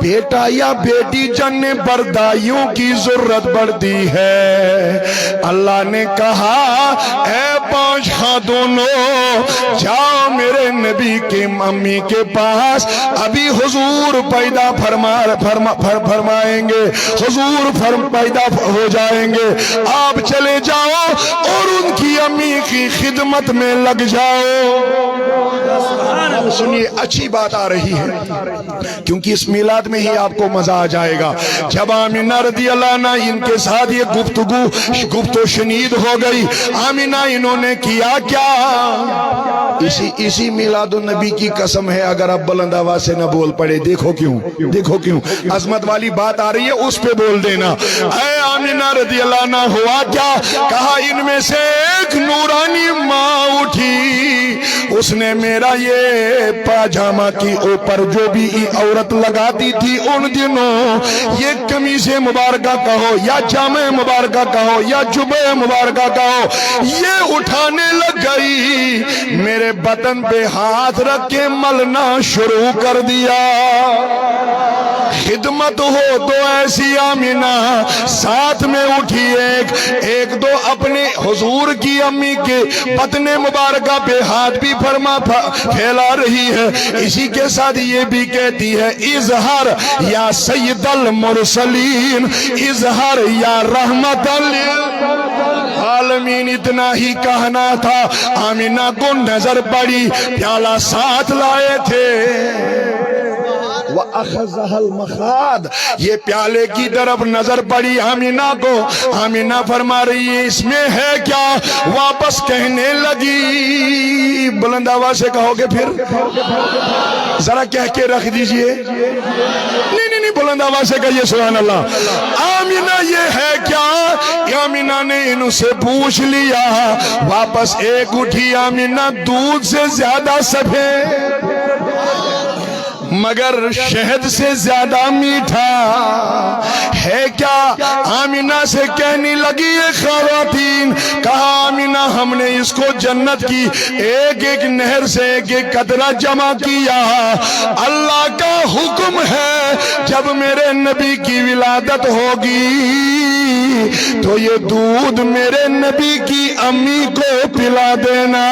[SPEAKER 3] بیٹا یا بیٹی جننے پر دائیوں کی ضرورت پڑتی ہے۔ اللہ نے کہا اے پانچ خاتونوں جاؤ میرے نبی کے امی کے پاس، ابھی حضور پیدا فرمائیں گے، حضور پیدا ہو جائیں گے، آپ چلے جاؤ اور ان کی امی کی خدمت میں لگ جاؤ۔ سنیے اچھی بات آ رہی ہے کیونکہ اس میلاد میں ہی آپ کو مزہ آ جائے گا۔ جب آمینہ رضی اللہ عنہ ان کے ساتھ یہ گفتگو شنید ہو گئی، آمینہ انہوں نے کیا کیا؟ اسی میلاد النبی کی قسم ہے اگر آپ بلند آواز سے نہ بول پڑے، دیکھو کیوں عظمت والی بات آ رہی ہے اس پہ بول دینا۔ اے آمینہ رضی اللہ عنہ ہوا کیا؟ کہا ان میں سے ایک نورانی ماں اٹھی، اس نے میرا یہ پاجامہ کی اوپر جو بھی عورت لگاتی تھی ان دنوں، یہ قمیص مبارکہ کہو یا جامع مبارکہ کہو یا جبہ مبارکہ کہو، یہ اٹھانے لگ گئی، میرے بدن پہ ہاتھ رکھ کے ملنا شروع کر دیا۔ خدمت ہو تو ایسی آمینہ ساتھ میں اٹھی ایک دو اپنے حضور کی امی کے بدن مبارکہ پہ ہاتھ بھی پھیلا رہی ہے، اسی کے ساتھ یہ بھی کہتی ہے اظہر یا سید المرسلین، اظہر یا رحمت للعالمین۔ اتنا ہی کہنا تھا، آمینہ کو نظر پڑی، پیالہ ساتھ لائے تھے، وَأَخَذَهَا الْمَخَادِ، یہ پیالے کی طرف نظر پڑی آمینہ کو، آمینہ فرما رہی ہے اس میں ہے کیا؟ واپس کہنے لگی، بلند آواز سے کہو گے پھر؟ ذرا کہہ کے رکھ دیجئے، نہیں بلند آواز سے کہیے سبحان اللہ۔ آمینہ یہ ہے کیا؟ آمینہ نے ان سے پوچھ لیا، واپس ایک اٹھی، آمینہ دودھ سے زیادہ سفید مگر شہد سے زیادہ میٹھا ہے کیا؟ آمینہ سے کہنے لگی یہ خواتین، کہا آمینہ ہم نے اس کو جنت کی ایک ایک نہر سے ایک ایک قطرہ جمع کیا، اللہ کا حکم ہے جب میرے نبی کی ولادت ہوگی تو یہ دودھ میرے نبی کی امی کو پلا دینا۔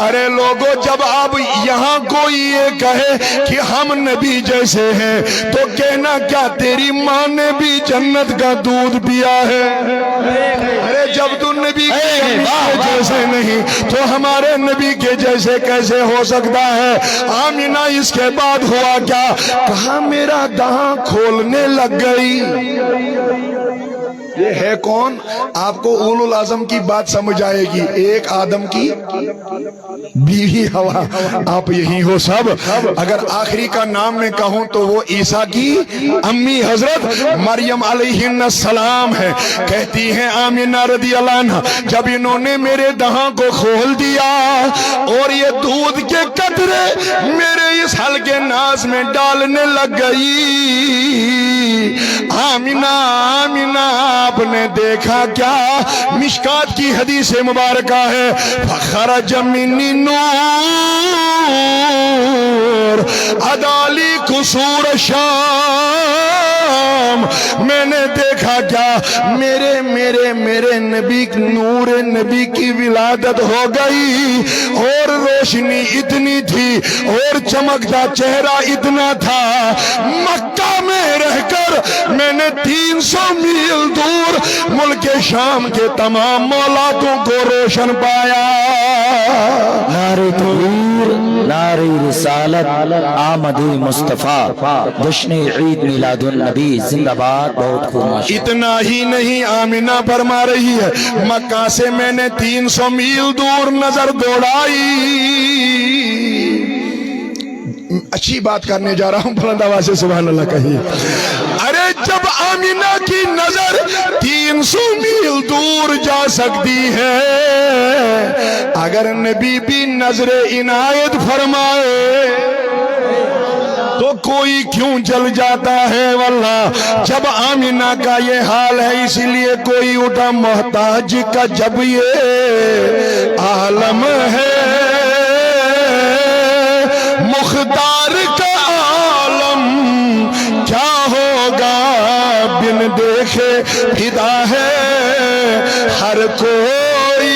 [SPEAKER 3] ارے لوگوں جب آپ یہاں کوئی یہ کہے کہ ہم نبی جیسے ہیں تو کہنا کیا تیری ماں نے بھی جنت کا دودھ پیا ہے؟ ارے جب تو نبی کے جیسے نہیں تو ہمارے نبی کے جیسے کیسے ہو سکتا ہے؟ آمینہ اس کے بعد ہوا کیا؟ کہا میرا دہاں کھولنے لگ گئی۔ یہ ہے کون؟ آپ کو اولو العظم کی بات سمجھ آئے گی، ایک آدم کی بیوی ہوا، آپ یہی ہو سب۔ اگر آخری کا نام میں کہوں تو وہ عیسیٰ کی امی حضرت مریم علیہ السلام ہے۔ کہتی ہیں آمینہ رضی اللہ عنہ جب انہوں نے میرے دہاں کو کھول دیا اور یہ دودھ کے قطرے میرے اس حلقے ناز میں ڈالنے لگ گئی، آمینہ آپ نے دیکھا کیا؟ مشکات کی حدیث مبارکہ ہے فخرج منی نور عدالی قصور شام، میں نے دیکھا کیا؟ میرے نبی نور نبی کی ولادت ہو گئی اور روشنی اتنی تھی اور چمکتا چہرہ اتنا تھا، مکہ میں رہ کر میں نے 300 میل دور ملک شام کے تمام مولاتوں کو روشن پایا۔
[SPEAKER 2] نعرہ تکبیر، نعرہ رسالت، آمد مصطفیٰ، جشن عید میلاد النبی زندہ باد، بہت خوب ماشاءاللہ۔
[SPEAKER 3] اتنا ہی نہیں، آمینہ فرما رہی ہے مکہ سے میں نے 300 میل دور نظر دوڑائی۔ اچھی بات کرنے جا رہا ہوں، بلند آواز سے سبحان اللہ کہیے۔ ارے جب آمینہ کی نظر 300 میل دور جا سکتی ہے، اگر نبی بھی نظر عنایت فرمائے تو کوئی کیوں جل جاتا ہے واللہ جب آمینہ کا یہ حال ہے، اسی لیے کوئی اٹھا محتاج کا جب یہ عالم ہے، مختار کا عالم کیا ہوگا بن دیکھے فدا ہے ہر کوئی،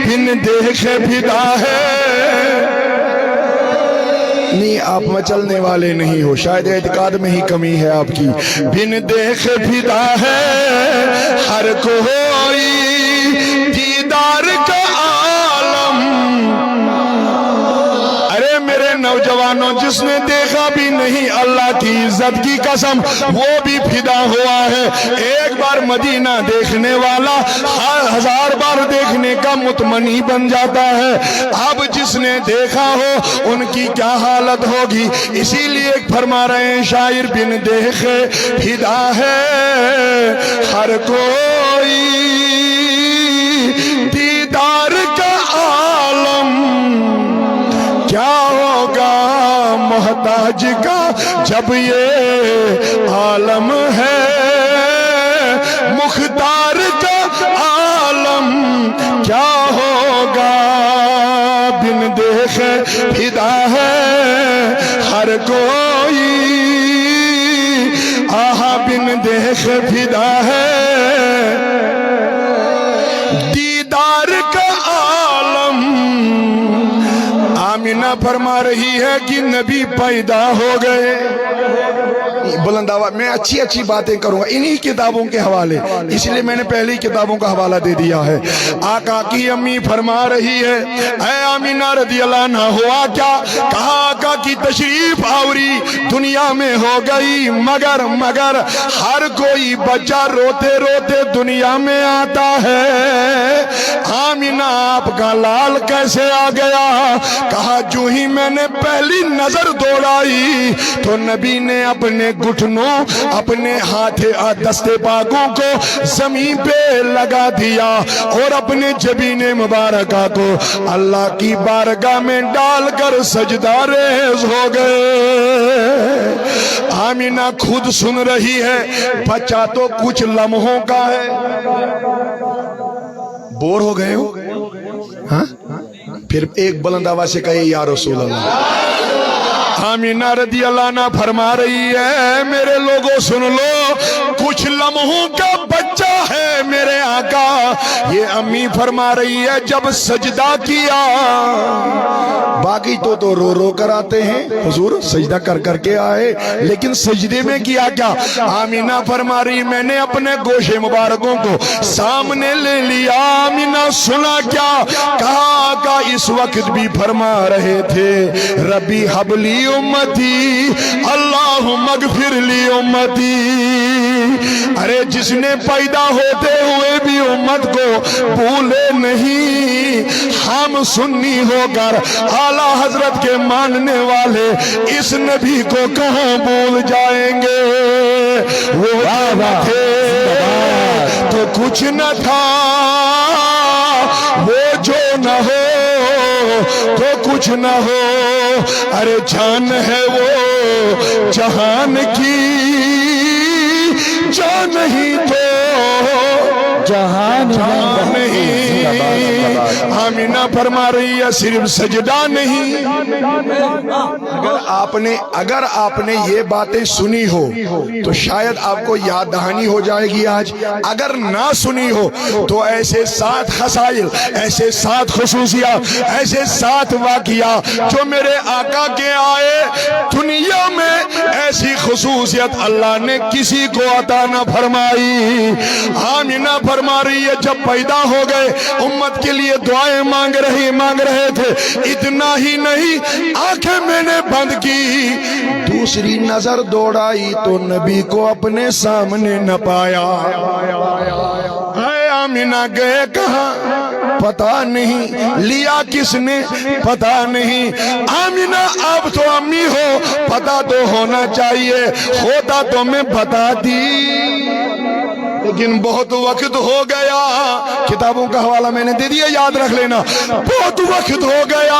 [SPEAKER 3] بن دیکھے فدا ہے۔ نہیں آپ مچلنے والے نہیں ہو، شاید اعتقاد میں ہی کمی ہے آپ کی۔ بن دیکھے فدا ہے ہر کوئی، دیدار کا عالم۔ ارے میرے نوجوانوں، جس نے دیکھا بھی نہیں اللہ کی عزت کی قسم وہ بھی فدا ہوا ہے۔ ایک بار مدینہ دیکھنے والا 1000 بار دیکھنے کا متمنی بن جاتا ہے۔ اب جس نے دیکھا ہو ان کی کیا حالت ہوگی، اسی لیے فرما رہے ہیں شاعر بن دیکھے فدا ہے ہر کوئی، دیدار کا عالم کیا ہوگا محتاج کا جب یہ عالم ہے، مختار کا عالم کیا ہوگا بن دیکھے فدا ہے ہر کوئی، آہا بن دیکھے فدا ہے دیدار کا عالم۔ آمینہ فرما رہی ہے کہ نبی پیدا ہو گئے۔ بلند آواز میں اچھی باتیں کروں گا انہی کتابوں کے حوالے، اس لیے میں نے پہلی کتابوں کا حوالہ دے دیا ہے۔ آقا کی امی فرما رہی ہے، اے آمینہ رضی اللہ عنہ ہوا کیا؟ کہا آقا کی تشریف آوری دنیا میں ہو گئی، مگر ہر کوئی بچہ روتے روتے دنیا میں آتا ہے، آمینہ آپ کا لال کیسے آ گیا؟ کہا جو ہی میں نے پہلی نظر دوڑائی تو نبی نے اپنے گھٹنوں اپنے ہاتھ دستے پاکوں کو زمین پہ لگا دیا اور اپنے جبین مبارکہ کو اللہ کی بارگاہ میں ڈال کر سجدہ ریز ہو گئے۔ آمینہ خود سن رہی ہے، بچہ تو کچھ لمحوں کا ہے۔ بور ہو گئے ہو؟ ہاں پھر ایک بلند آواز سے کہے یا رسول اللہ۔ آمینہ رضی اللہ عنہ فرما رہی ہے، میرے لوگوں سن لو، کچھ لمحوں کا بچہ ہے میرے آقا۔ یہ امی فرما رہی ہے جب سجدہ کیا، باقی تو رو رو کر آتے ہیں، حضور سجدہ کر کے آئے، لیکن سجدے میں کیا کیا؟ آمینہ فرما رہی میں نے اپنے گوشے مبارکوں کو سامنے لے لیا۔ آمینہ سنا کیا؟ کہا آقا اس وقت بھی فرما رہے تھے ربی حبلی امتی اللہم اغفر لی امتی۔ ارے جس نے پیدا ہوتے ہوئے بھی امت کو بھولے نہیں، ہم سنی ہو کر اعلیٰ حضرت کے ماننے والے اس نبی کو کہاں بھول جائیں گے؟ وہ نہ تھے تو کچھ نہ تھا، وہ جو نہ ہو تو کچھ نہ ہو، ارے جان ہے وہ جہان کی، جان نہیں تو جہان نہیں۔ آمینہ فرما رہی ہے صرف سجدہ نہیں۔ اگر آپ نے یہ باتیں سنی ہو تو شاید آپ کو یاد دہانی ہو جائے گی آج، اگر نہ سنی ہو تو ایسے 7 خصائل، ایسے 7 خصوصیات، ایسے 7 واقعات جو میرے آقا کے آئے، دنیا میں ایسی خصوصیت اللہ نے کسی کو عطا نہ فرمائی۔ آمینہ فرما رہی ہے جب پیدا ہو گئے امت کے لیے دعائیں مانگ رہے تھے، اتنا ہی نہیں آنکھیں میں نے بند کی، دوسری نظر دوڑائی تو نبی کو اپنے سامنے نہ پایا۔ اے آمینہ گئے کہاں پتا نہیں، لیا کس نے پتا نہیں۔ آمینہ اب تو امی ہو، پتا تو ہونا چاہیے، ہوتا تو میں بتا دی، لیکن بہت وقت ہو گیا۔ کتابوں کا حوالہ میں نے دے دیا، یاد رکھ لینا، بہت وقت ہو گیا۔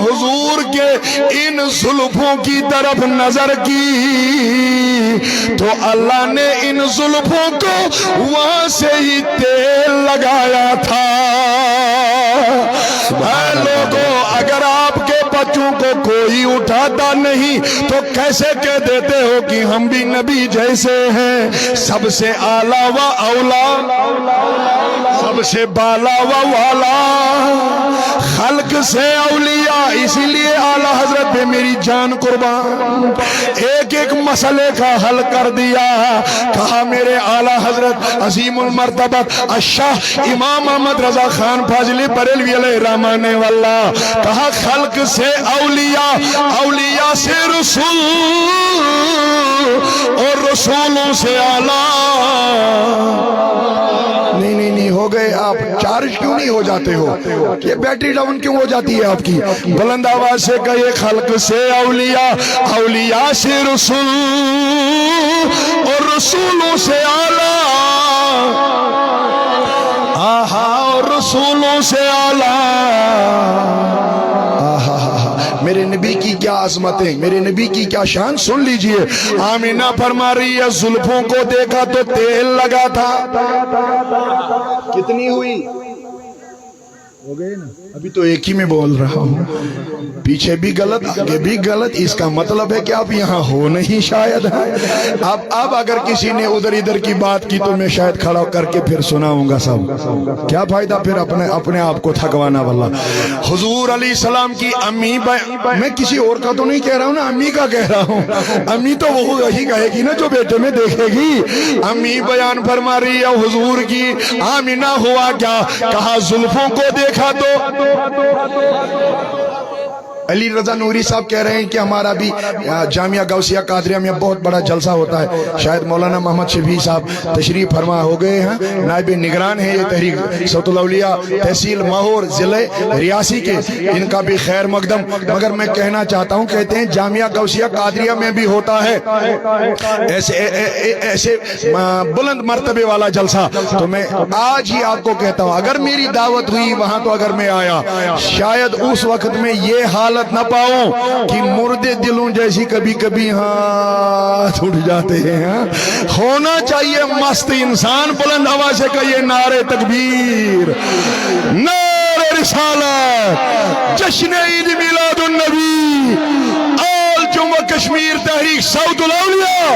[SPEAKER 3] حضور کے ان زلفوں کی طرف نظر کی تو اللہ نے ان زلفوں کو وہاں سے ہی تیل لگایا تھا۔ اے لوگوں، اگر آپ کے بچوں کو کوئی اٹھاتا نہیں تو کیسے کہہ دیتے ہو کہ ہم بھی نبی جیسے ہیں؟ سب سے اعلیٰ و اولا، سب سے بالا و والا، خلق سے اولیاء، اسی لیے اعلیٰ حضرت پہ میری جان قربان ایک ایک مسئلے کا حل کر دیا۔ کہا میرے اعلیٰ حضرت عظیم المرتبت الشاہ امام احمد رضا خان فاضلی بریلوی علیہ رحمٰن واللہ، کہا خلق سے اولیاء، اولیاء سے رسول، اور رسولوں سے اعلیٰ۔ نہیں ہو گئے آپ، چارج کیوں نہیں ہو جاتے ہو؟ یہ بیٹری ڈاؤن کیوں ہو جاتی ہے آپ کی؟ بلند آواز سے کہیے خلق سے اولیاء، اولیاء سے رسول، اور رسولوں سے اعلیٰ، آہا، اور رسولوں سے اعلیٰ۔ میرے نبی کی کیا عظمتیں، میرے نبی کی کیا شان، سن لیجئے۔ آمینہ فرما رہی ہے زلفوں کو دیکھا تو تیل لگا تھا۔ کتنی ہوئی؟ ہو گئے نا؟ ابھی تو ایک ہی میں بول رہا ہوں، پیچھے بھی غلط آگے بھی غلط، اس کا مطلب ہے کہ آپ یہاں ہو نہیں شاید۔ اب اگر کسی نے ادھر ادھر کی بات کی تو میں شاید کھڑا کر کے پھر سناؤں گا سب، کیا فائدہ پھر اپنے آپ کو تھکوانا واللہ۔ حضور علیہ السلام کی امی، میں کسی اور کا تو نہیں کہہ رہا ہوں نا، امی کا کہہ رہا ہوں۔ امی تو وہ وہی کہے گی نا جو بیٹے میں دیکھے گی۔ امی بیان فرما رہی ہے حضور کی، آمینہ ہوا کیا؟ کہا زلفوں کو دیکھا تو علی رضا نوری صاحب کہہ رہے ہیں کہ ہمارا بھی جامعہ غوثیہ قادریہ میں بہت بڑا جلسہ ہوتا ہے، شاید مولانا محمد شفیع صاحب تشریف فرما ہو گئے ہیں، نائب نگران ہیں یہ تحریک صوت الاولیاء تحصیل ماہور ضلع ریاسی کے، ان کا بھی خیر مقدم۔ مگر میں کہنا چاہتا ہوں، کہتے ہیں جامعہ غوثیہ قادریہ میں بھی ہوتا ہے ایسے بلند مرتبے والا جلسہ، تو میں آج ہی آپ کو کہتا ہوں اگر میری دعوت ہوئی وہاں تو اگر میں آیا، شاید اس وقت میں یہ حالت نہ پاؤں کہ مردے دلوں جیسی کبھی کبھی ہاتھ اٹھ جاتے ہیں۔ ہونا چاہیے مست انسان، بلند آواز سے کہیے نعرہ تکبیر، نعرہ رسالت، جشن عید میلاد النبی، آل جموں کشمیر تحریک صوت الاولیاء،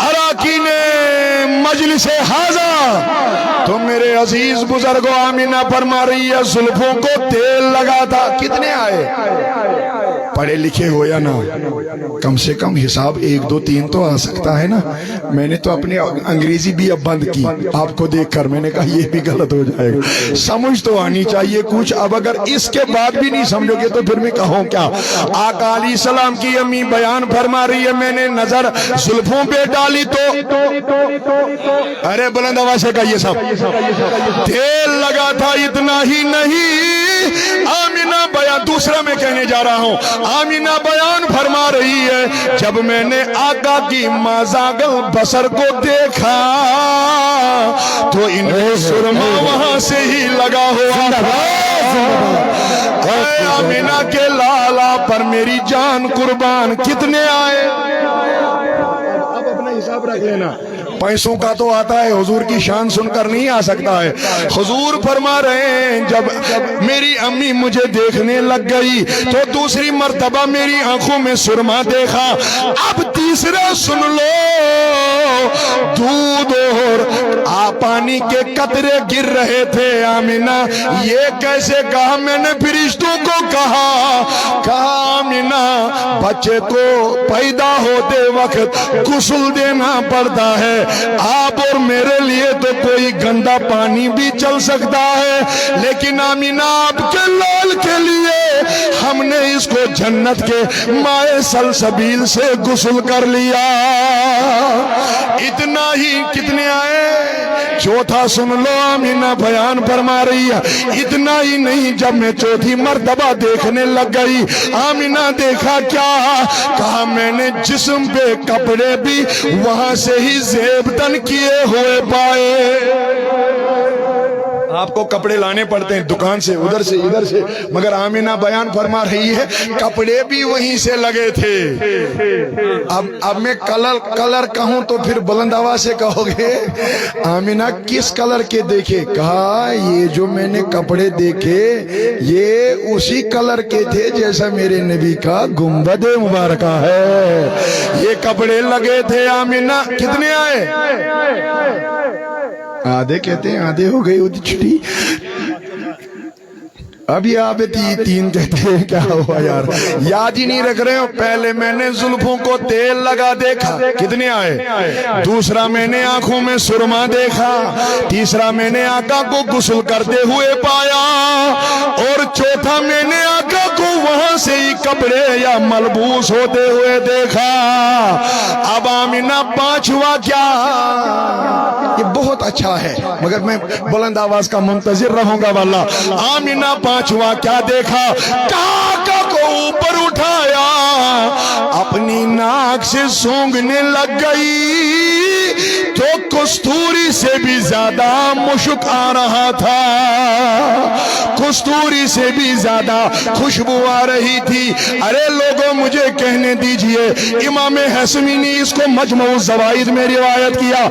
[SPEAKER 3] اراکین مجلس حاضر۔ تو میرے عزیز بزرگوں، آمینہ فرما رہی ہے زلفوں کو تیل لگا تھا۔ کتنے آئے؟ پڑھے لکھے ہو یا نہ، کم سے کم حساب 1 2 3 تو آ سکتا ہے نا۔ میں نے تو اپنی انگریزی بھی اب بند کی آپ کو دیکھ کر، میں نے کہا یہ بھی غلط ہو جائے گا، سمجھ تو آنی چاہیے کچھ۔ اب اگر اس کے بعد بھی نہیں سمجھو گے تو پھر میں کہوں کیا؟ آقا علیہ السلام کی امی بیان فرما رہی ہے میں نے نظر زلفوں پہ ڈالی تو، ارے بلند آواز سے کہیے سب، تیل لگا تھا۔ اتنا ہی نہیں، آمینہ بیان، دوسرا میں کہنے جا رہا ہوں، آمینہ بیان فرما رہی ہے جب میں نے آقا کی مازاغل بصر کو دیکھا تو ان سرما وہاں سے ہی لگا ہوا تھا۔ اے آمینہ کے لالا پر میری جان قربان۔ کتنے آئے؟ اب اپنا حساب رکھ لینا، پیسوں کا تو آتا ہے، حضور کی شان سن کر نہیں آ سکتا ہے۔ حضور فرما رہے ہیں جب میری امی مجھے دیکھنے لگ گئی تو دوسری مرتبہ میری آنکھوں میں سرما دیکھا، اب تیسرا سن لو، دودھ اور پانی کے قطرے گر رہے تھے۔ آمینہ یہ کیسے کہا؟ میں نے فرشتوں کو کہا آمینہ بچے کو پیدا ہوتے وقت غسل دینا پڑتا ہے، آپ اور میرے لیے تو کوئی گندا پانی بھی چل سکتا ہے، لیکن آمینہ آپ کے لال کے لیے ہم نے اس کو جنت کے مائے سلسبیل سے غسل کر لیا۔ اتنا ہی، کتنے آئے؟ چوتھا سن لو، آمینہ بیان فرما رہی ہے اتنا ہی نہیں، جب میں چوتھی مرتبہ دیکھنے لگ گئی، آمینہ دیکھا کیا؟ کہا میں نے جسم پہ کپڑے بھی وہاں سے ہی زیب تن کیے ہوئے پائے۔ آپ کو کپڑے لانے پڑتے ہیں دکان سے، ادھر سے ادھر سے، مگر آمینہ بیان فرما رہی ہے کپڑے بھی وہیں سے لگے تھے۔ اب میں کلر کہوں تو پھر بلند آواز سے کہو گے آمینہ کس کلر کے دیکھے؟ کہا یہ جو میں نے کپڑے دیکھے یہ اسی کلر کے تھے جیسا میرے نبی کا گنبد مبارکہ ہے۔ یہ کپڑے لگے تھے آمینہ۔ کتنے آئے؟ آدھے کہتے ہیں آدھے ہو گئی ہوتی چھٹی، ابھی آپ تین کہتے ہیں، کیا ہوا یار یاد ہی نہیں رکھ رہے ہو؟ پہلے میں نے زلفوں کو تیل لگا دیکھا، کتنے آئے؟ دوسرا میں نے آنکھوں میں سرما دیکھا، تیسرا میں نے آقا کو غسل کرتے ہوئے پایا، اور چوتھا میں نے آقا کو وہاں سے ہی کپڑے یا ملبوس ہوتے ہوئے دیکھا۔ اب آمینہ پانچواں کیا؟ یہ بہت اچھا ہے مگر میں بلند آواز کا منتظر رہوں گا واللہ۔ آمینہ پانچواں کیا دیکھا؟ آقا کو اوپر اٹھایا، اپنی ناک سے سونگھنے لگ گئی تو کستوری سے بھی زیادہ مشک آ رہا تھا، کستوری سے بھی زیادہ خوشبو آ رہی تھی۔ ارے لوگوں مجھے کہنے دیجئے، امام حسمی نے اس کو مجمع الزوائد میں روایت کیا،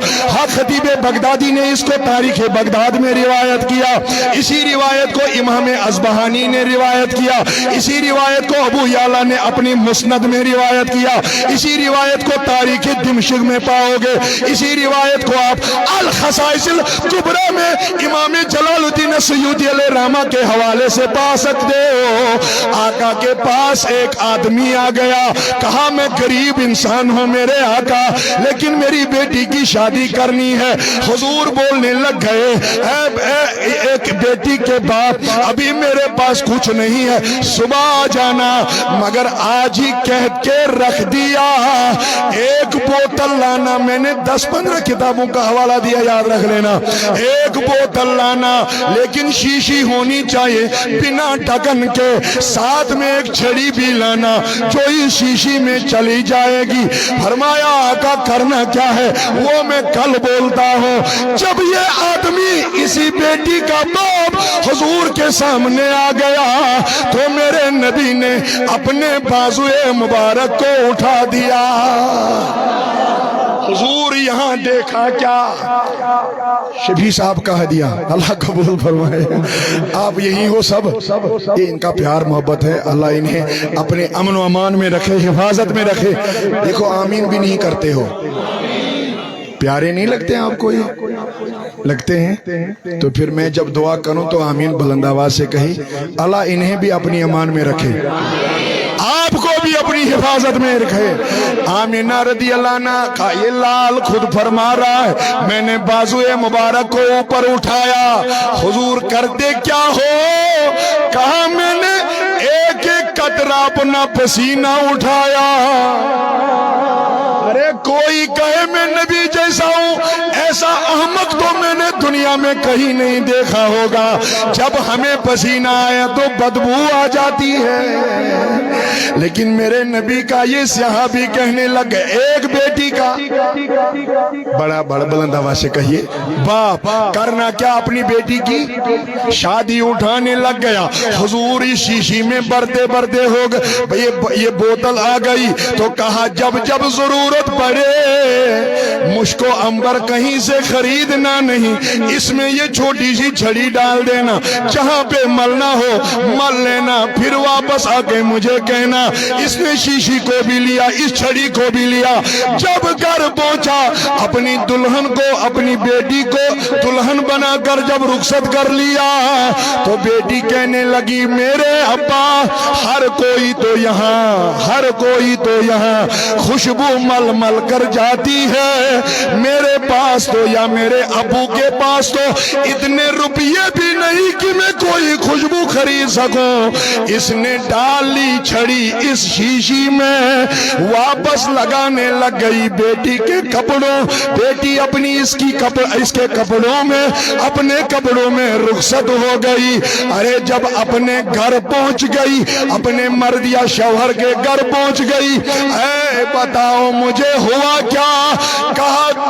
[SPEAKER 3] خطیب بغدادی نے اس کو تاریخ بغداد میں روایت کیا، اسی روایت کو امام اصبہانی نے روایت کیا، اسی روایت کو ابو یعلا نے اپنی مسند میں روایت کیا، اسی روایت کو تاریخ دمشق میں پاؤ گے، اسی روایت کو آپ الخصائص الکبریٰ میں امام جلال الدین سیوطی علیہ رحمہ کے حوالے سے پا سکتے ہو۔ آقا کے پاس ایک آدمی آ گیا، کہا میں غریب انسان ہوں میرے آقا، لیکن میری بیٹی کی شادی کرنی ہے۔ حضور بولنے لگ گئے، ایک بیٹی کے باپ ابھی میرے پاس کچھ نہیں ہے، صبح آ جانا، مگر آج ہی کہہ کے رکھ دیا ایک بوتل لانا۔ میں نے 10-15 کتابوں کا حوالہ دیا، یاد رکھ لینا۔ ایک بوتل لانا لیکن شیشی ہونی چاہیے بنا ڈھکن کے، ساتھ میں ایک چھڑی بھی لانا جو اس شیشی میں چلی جائے گی۔ فرمایا آقا کرنا کیا ہے؟ وہ میں کل بولتا ہوں۔ جب یہ آدمی اسی بیٹی کا باپ حضور کے سامنے آ گیا تو میرے نبی نے اپنے بازوئے مبارک کو اٹھا دیا۔ حضور یہاں دیکھا کیا؟ شبی صاحب کا ہدیہ، اللہ قبول فرمائے۔ آپ یہی ہو سب، یہ ان کا پیار محبت ہے، اللہ انہیں اپنے امن و امان میں رکھے، حفاظت میں رکھے۔ دیکھو آمین بھی نہیں کرتے ہو، پیارے نہیں لگتے آپ کو؟ یہ لگتے ہیں تو پھر میں جب دعا کروں تو آمین بلند آواز سے کہی، اللہ انہیں بھی اپنی امان میں رکھے، آپ کو بھی اپنی حفاظت میں رکھے۔ آمینہ رضی اللہ عنہ کا یہ لال خود فرما رہا ہے، میں نے بازوئے مبارک کو اوپر اٹھایا، حضور کرتے کیا ہو؟ کہا میں نے ایک ایک قطرہ اپنا پسینہ اٹھایا۔ ارے کوئی کہے میں نبی جیسا ہوں، ایسا احمق تو میں نے دنیا میں کہیں نہیں دیکھا ہوگا۔ جب ہمیں پسینہ آیا تو بدبو آ جاتی ہے، لیکن میرے نبی کا یہ صحابی کہنے لگے ایک بیٹی کا، بڑا بلند آواز سے کہیے، باپ کرنا کیا اپنی بیٹی کی شادی اٹھانے لگ گیا۔ حضور اس شیشی میں برتے برتے ہو گئے، یہ بوتل آ گئی تو کہا جب جب ضرورت پڑے مشک و عنبر کہیں سے خریدنا نہیں، اس میں یہ چھوٹی سی چھڑی ڈال دینا، جہاں پہ ملنا ہو مل لینا، پھر واپس آ کے مجھے کہنا۔ اس نے شیشی کو بھی لیا، اس چھڑی کو بھی لیا۔ جب گھر پہنچا اپنی دلہن کو، اپنی بیٹی کو دلہن بنا کر جب رخصت کر لیا تو بیٹی کہنے لگی میرے ابا ہر کوئی تو یہاں خوشبو مل مل کر جاتی ہے، میرے پاس تو یا میرے ابو کے پاس تو اتنے روپیے بھی نہیں کہ میں کوئی خوشبو خرید سکوں۔ اس نے ڈال لی چھڑی اس شیشی میں، واپس لگانے لگ گئی بیٹی کے کپڑوں، بیٹی اپنی اس کے کپڑوں میں، اپنے کپڑوں میں رخصت ہو گئی۔ ارے جب اپنے گھر پہنچ گئی، اپنے مرد یا شوہر کے گھر پہنچ گئی، اے بتاؤ مجھے ہوا کیا؟ کہا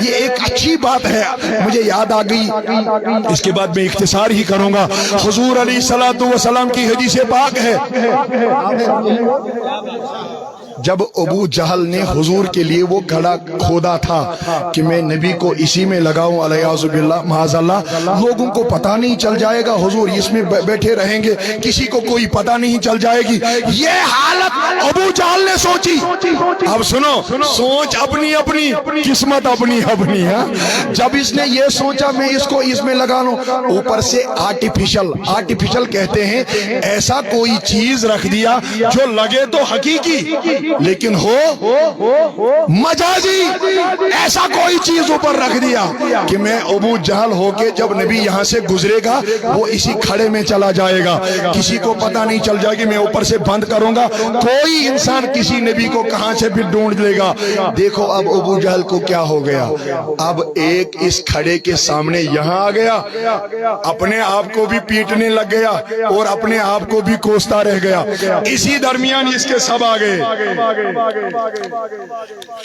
[SPEAKER 3] یہ ایک اچھی بات ہے مجھے یاد آ گئی، اس کے بعد میں اختصار ہی کروں گا۔ حضور علیہ الصلوۃ والسلام کی حدیث پاک ہے، جب ابو جہل نے حضور کے لیے وہ گھڑا کھودا تھا کہ میں نبی کو اسی میں لگاؤں علیہ باللہ معاذ اللہ، لوگوں کو پتہ نہیں چل جائے گا حضور اس میں بیٹھے رہیں گے، کسی کو کوئی پتہ نہیں چل جائے گی، یہ حالت ابو جہل نے سوچی۔ اب سنو، سوچ اپنی اپنی، قسمت اپنی اپنی ہے۔ جب اس نے یہ سوچا میں اس کو اس میں لگا لوں، اوپر سے آرٹیفیشل کہتے ہیں ایسا کوئی چیز رکھ دیا جو لگے تو حقیقی لیکن ہو مجازی، ایسا کوئی چیز اوپر رکھ دیا کہ میں ابو جہل ہو کے جب نبی یہاں سے گزرے گا وہ اسی کھڑے میں چلا جائے گا، کسی کو پتہ نہیں چل جائے گی، میں اوپر سے بند کروں گا، کوئی انسان کسی نبی کو کہاں سے بھی ڈھونڈ لے گا۔ دیکھو اب ابو جہل کو کیا ہو گیا، اب ایک اس کھڑے کے سامنے یہاں آ گیا، اپنے آپ کو بھی پیٹنے لگ گیا اور اپنے آپ کو بھی کوستا رہ گیا، اسی درمیان اس کے سب آ گئے،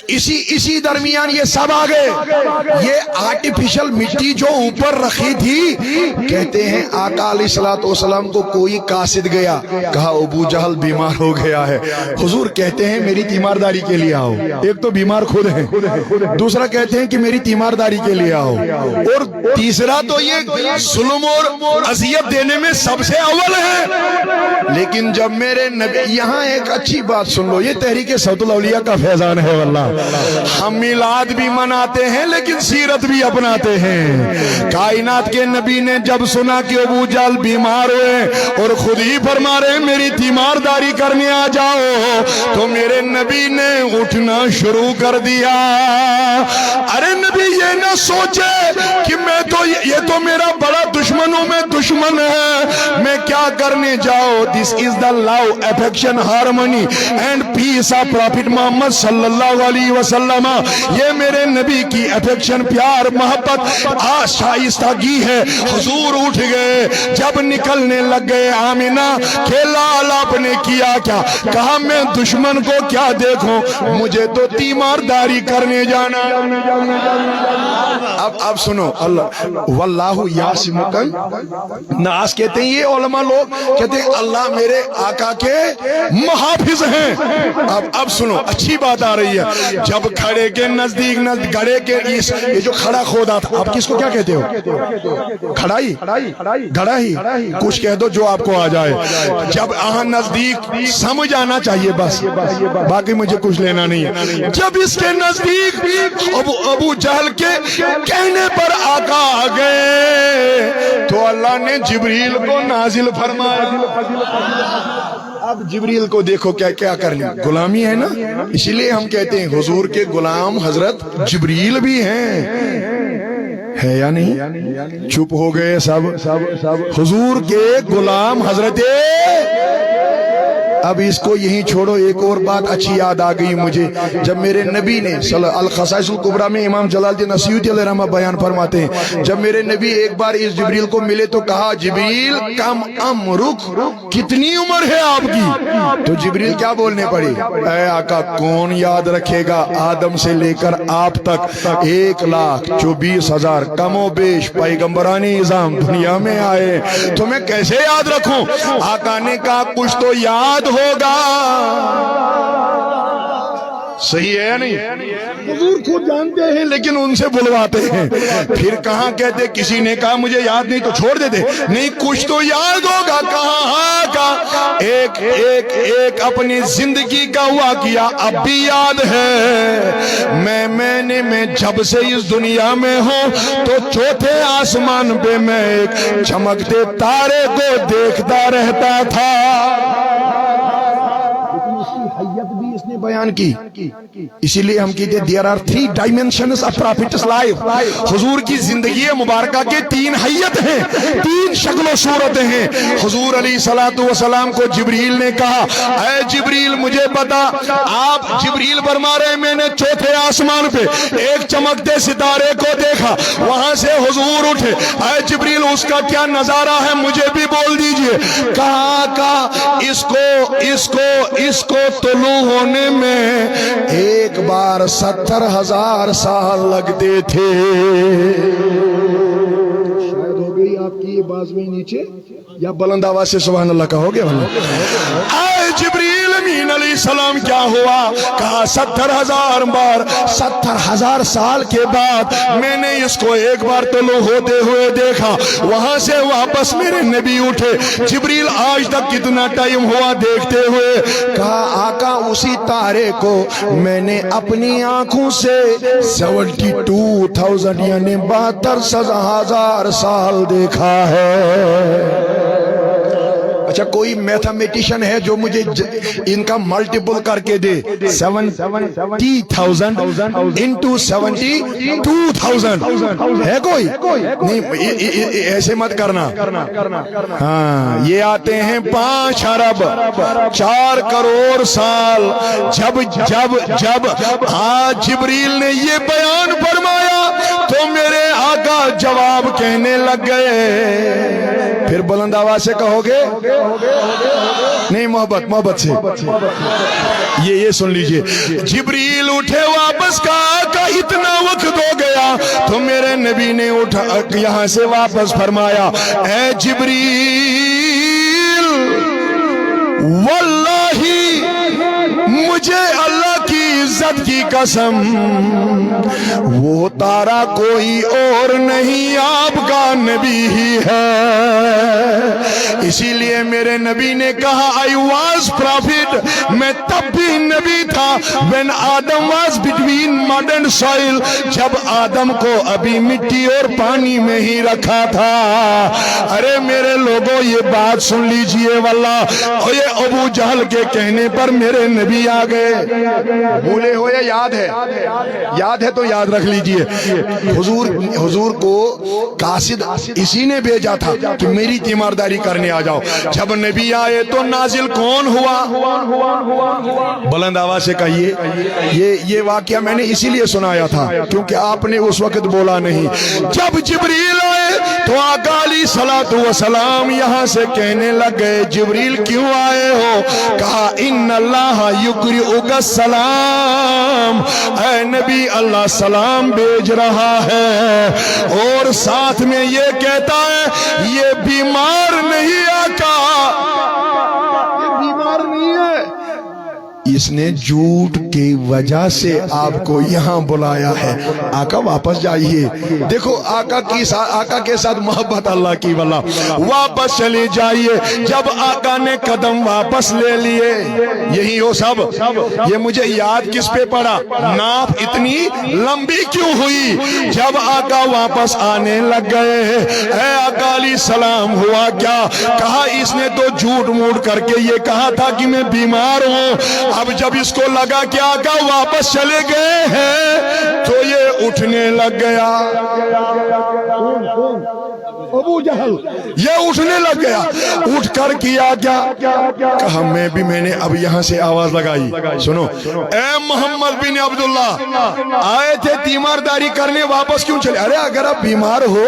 [SPEAKER 3] اسی درمیان یہ سب آ گئے۔ یہ آرٹیفیشل مٹی جو اوپر رکھی تھی، کہتے ہیں آقا علیہ الصلوۃ والسلام کو کوئی قاصد گیا، کہا ابو جہل بیمار ہو گیا ہے، حضور کہتے ہیں میری تیمارداری کے لیے آؤ، ایک تو بیمار خود ہے، دوسرا کہتے ہیں کہ میری تیمارداری کے لیے آؤ، اور تیسرا تو یہ ظلم اور اذیت دینے میں سب سے اول ہے۔ لیکن جب میرے نبی، یہاں ایک اچھی بات سن لو، یہ تحریک صوت الاولیاء کا فیضان ہے واللہ، ہم میلاد بھی مناتے ہیں لیکن سیرت بھی اپناتے ہیں۔ کائنات کے نبی نے جب سنا کہ ابو جہل بیمار ہوئے اور خود ہی فرما رہے میری تیمارداری کرنے آ جاؤ، تو میرے نبی نے اٹھنا شروع کر دیا۔ ارے نبی یہ نہ سوچے کہ یہ تو میرا بڑا دشمنوں میں دشمن ہے، میں کیا کرنے جاؤ۔ This is the love, affection, harmony and peace of prophet Muhammad صلی اللہ علیہ وسلم، یہ میرے نبی کی افیکشن، پیار، محبت، شائستگی ہے۔ حضور اٹھ گئے، جب نکلنے لگ گئے، آمینہ کے لال آپ نے کیا کیا، کہا میں دشمن کو کیا دیکھوں، مجھے تو تیمارداری کرنے جانا۔ اب سنو، اللہ واللہ یعصمک، ناس کہتے ہیں یہ علماء لوگ کہتے ہیں اللہ میرے آقا کے محافظ ہیں۔ اب سنو اچھی بات آ رہی ہے، جب کھڑے کے نزدیک گڑے کے یہ جو کھڑا کھودا تھا، آپ کس کو کیا کہتے ہو، کھڑائی، گڑا ہی، کچھ کہہ دو جو آپ کو آ جائے، جب نزدیک سمجھ آنا چاہیے بس، باقی مجھے کچھ لینا نہیں ہے۔ جب اس کے نزدیک ابو جہل کے کہنے پر آقا آ گئے تو اللہ نے جبریل کو نازل فرمایا۔ اب جبریل کو دیکھو کیا کیا کرنی، غلامی ہے نا، اسی لیے ہم کہتے ہیں حضور کے غلام حضرت جبریل بھی ہیں، ہے یا نہیں؟ چپ ہو گئے سب، حضور کے غلام حضرت۔ اب اس کو یہیں چھوڑو، ایک اور بات اچھی یاد آ گئی مجھے، جب میرے نبی نے الخصائص الکبریٰ میں امام جلال الدین السیوطی علیہ رحمہ بیان فرماتے ہیں، جب میرے نبی ایک بار اس جبریل کو ملے تو کہا جبریل کم امرک، کتنی عمر ہے آپ کی؟ تو جبریل کیا بولنے پڑی، اے آقا کون یاد رکھے گا، آدم سے لے کر آپ تک 1,24,000 کم و بیش پیغمبرانی نظام دنیا میں آئے، تو میں کیسے یاد رکھوں؟ آقا نے کہا کچھ تو یاد ہوگا، صحیح ہے یا نہیں؟ حضور خود جانتے ہیں لیکن ان سے بلواتے ہیں، پھر کہاں کہتے کسی نے کہا مجھے یاد نہیں تو چھوڑ دیتے، نہیں کچھ تو یاد ہوگا، کہاں کا ایک اپنی زندگی کا واقعہ اب بھی یاد ہے، میں جب سے اس دنیا میں ہوں تو چوتھے آسمان پہ میں ایک چمکتے تارے کو دیکھتا رہتا تھا۔ بیان کی، اسی لیے ہم کہتے ہیں there are 3 dimensions of prophet's life، حضور کی زندگی مبارکہ کے 3 حیت ہیں، 3 شکل و صورتیں ہیں۔ حضور علیہ الصلوۃ والسلام کو جبریل نے کہا اے جبریل مجھے بتا، آپ جبریل فرما رہے ہیں میں نے چوتھے آسمان پہ ایک چمکتے ستارے کو دیکھا، وہاں سے حضور اٹھے، اے جبریل اس کا کیا نظارہ ہے مجھے بھی بول دیجئے۔ کہا اس کو طلوع ہونے میں ایک بار 70,000 سال لگتے تھے. شاید ہو گئی آپ کی یہ باز میں نیچے, یا بلند آواز سے سبحان اللہ کہو گے؟ اے جبریل امین علیہ السلام کیا ہوا؟ کہا 70,000 بار, 70,000 سال کے بعد میں نے اس کو ایک بار طلوع ہوتے ہوئے دیکھا. وہاں سے واپس میرے نبی اٹھے. جبریل آج تک کتنا ٹائم ہوا دیکھتے ہوئے؟ کہا آقا اسی تارے کو میں نے اپنی آنکھوں سے 72,000 یعنی 72,000 سال دیکھا ہے. اچھا کوئی میتھمیٹیشن ہے جو مجھے ان کا ملٹیپل کر کے دے؟ 70,000 انٹو 72,000 ہے کوئی؟ نہیں ایسے مت کرنا. ہاں یہ آتے ہیں 5 ارب 4 کروڑ سال. جب جبریل نے یہ بیان فرمایا تو میرے آقا جواب کہنے لگ گئے. پھر بلند آواز سے کہو گے؟ نہیں, محبت سے یہ سن لیجئے. جبریل اٹھے واپس, کہا کہ اتنا وقت ہو گیا. تو میرے نبی نے اٹھا یہاں سے واپس فرمایا, اے جبریل واللہ مجھے اللہ کی عزت کی قسم وہ تارا کوئی اور نہیں, آپ کا نبی ہی ہے. اسی لیے میرے نبی نے کہا I was prophet, میں تب بھی نبی تھا. when Adam was between mud and soil, جب آدم کو ابھی مٹی اور پانی میں ہی رکھا تھا. ارے میرے لوگوں یہ بات سن لیجئے, واللہ یہ ابو جہل کے کہنے پر میرے نبی آ گئے. بھولے ہو یا یاد ہے؟ یاد ہے تو یاد رکھ لیجئے. حضور کو قاصد اسی نے بھیجا تھا کہ میری تیمارداری کرنے آ جاؤ. جب نبی آئے تو نازل کون ہوا؟ بلند آواز سے کہیے. یہ واقعہ میں نے اسی لیے سنایا تھا کیونکہ آپ نے اس وقت بولا نہیں. جب جبریل آئے تو آقا علیہ الصلوۃ والسلام یہاں سے کہنے لگ گئے, جبریل کیوں آئے ہو؟ کہا ان اللہ یقرئک السلام, اے نبی اللہ سلام بھیج رہا ہے اور ساتھ میں یہ کہتا ہے یہ بیمار نہیں آقا, یہ بیمار نہیں ہے. اس نے جھوٹ کی وجہ سے آپ کو یہاں بلایا ہے. آقا واپس جائیے. دیکھو آقا کے ساتھ محبت اللہ کی, واللہ واپس چلے جائیے. جب آقا نے قدم واپس لے لیے, یہی ہو سب. یہ مجھے یاد کس پہ پڑا, ناف اتنی لمبی کیوں ہوئی؟ جب آقا واپس آنے لگ گئے, اے آقا علیہ السلام ہوا کیا؟ کہا اس نے تو جھوٹ موٹ کر کے یہ کہا تھا کہ میں بیمار ہوں. اب جب اس کو لگا کہ آقا واپس چلے گئے ہیں تو یہ اٹھنے لگ گیا. ابو جہل یہ اٹھنے لگ گیا. اٹھ کر کیا کیا؟ کہا میں نے اب یہاں سے آواز لگائی, سنو اے محمد بن عبداللہ, آئے تھے تیمارداری کرنے, واپس کیوں چلے؟ ارے اگر آپ بیمار ہو,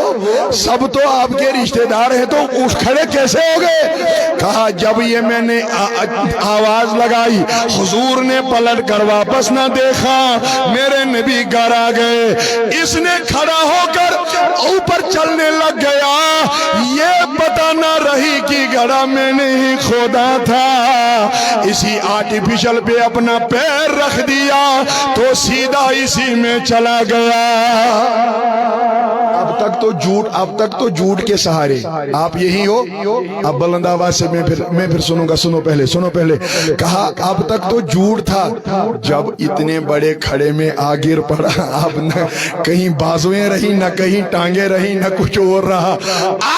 [SPEAKER 3] سب تو آپ کے رشتہ دار ہیں, تو اٹھ کھڑے کیسے ہو گئے؟ کہا جب یہ میں نے آواز لگائی, حضور نے پلٹ کر واپس نہ دیکھا, میرے نبی گھر آ گئے. اس نے کھڑا ہو کر اوپر چلنے لگ گیا. یہ پتہ نہ رہی کہ گڑھا میں نے ہی کھودا تھا. اسی آرٹیفیشل پہ اپنا پیر رکھ دیا تو سیدھا اسی میں چلا گیا. اب تک تو جھوٹ کے سہارے آپ یہی ہو. اب بلند آواز سے میں پھر سنوں گا. سنو پہلے. کہا اب تک تو جھوٹ تھا, جب اتنے بڑے کھڑے میں آ گر پڑا, اب نہ کہیں بازویں رہی, نہ کہیں ٹانگیں رہی, نہ کچھ اور رہا.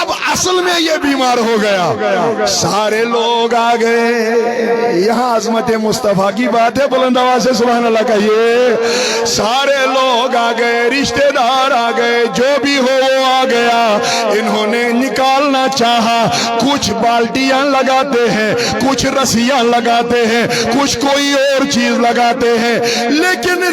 [SPEAKER 3] اب اصل میں یہ بیمار ہو گیا. سارے لوگ آ گئے. یہاں عظمت مصطفیٰ کی بات ہے, بلند آواز سے سبحان اللہ کہیے. سارے لوگ آ گئے, رشتہ دار آ گئے, جو بھی ہو وہ آ گیا. انہوں نے نکالنا چاہا, کچھ بالٹیاں لگاتے ہیں, کچھ رسیاں لگاتے ہیں, کچھ کوئی اور چیز لگاتے ہیں, لیکن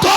[SPEAKER 3] 2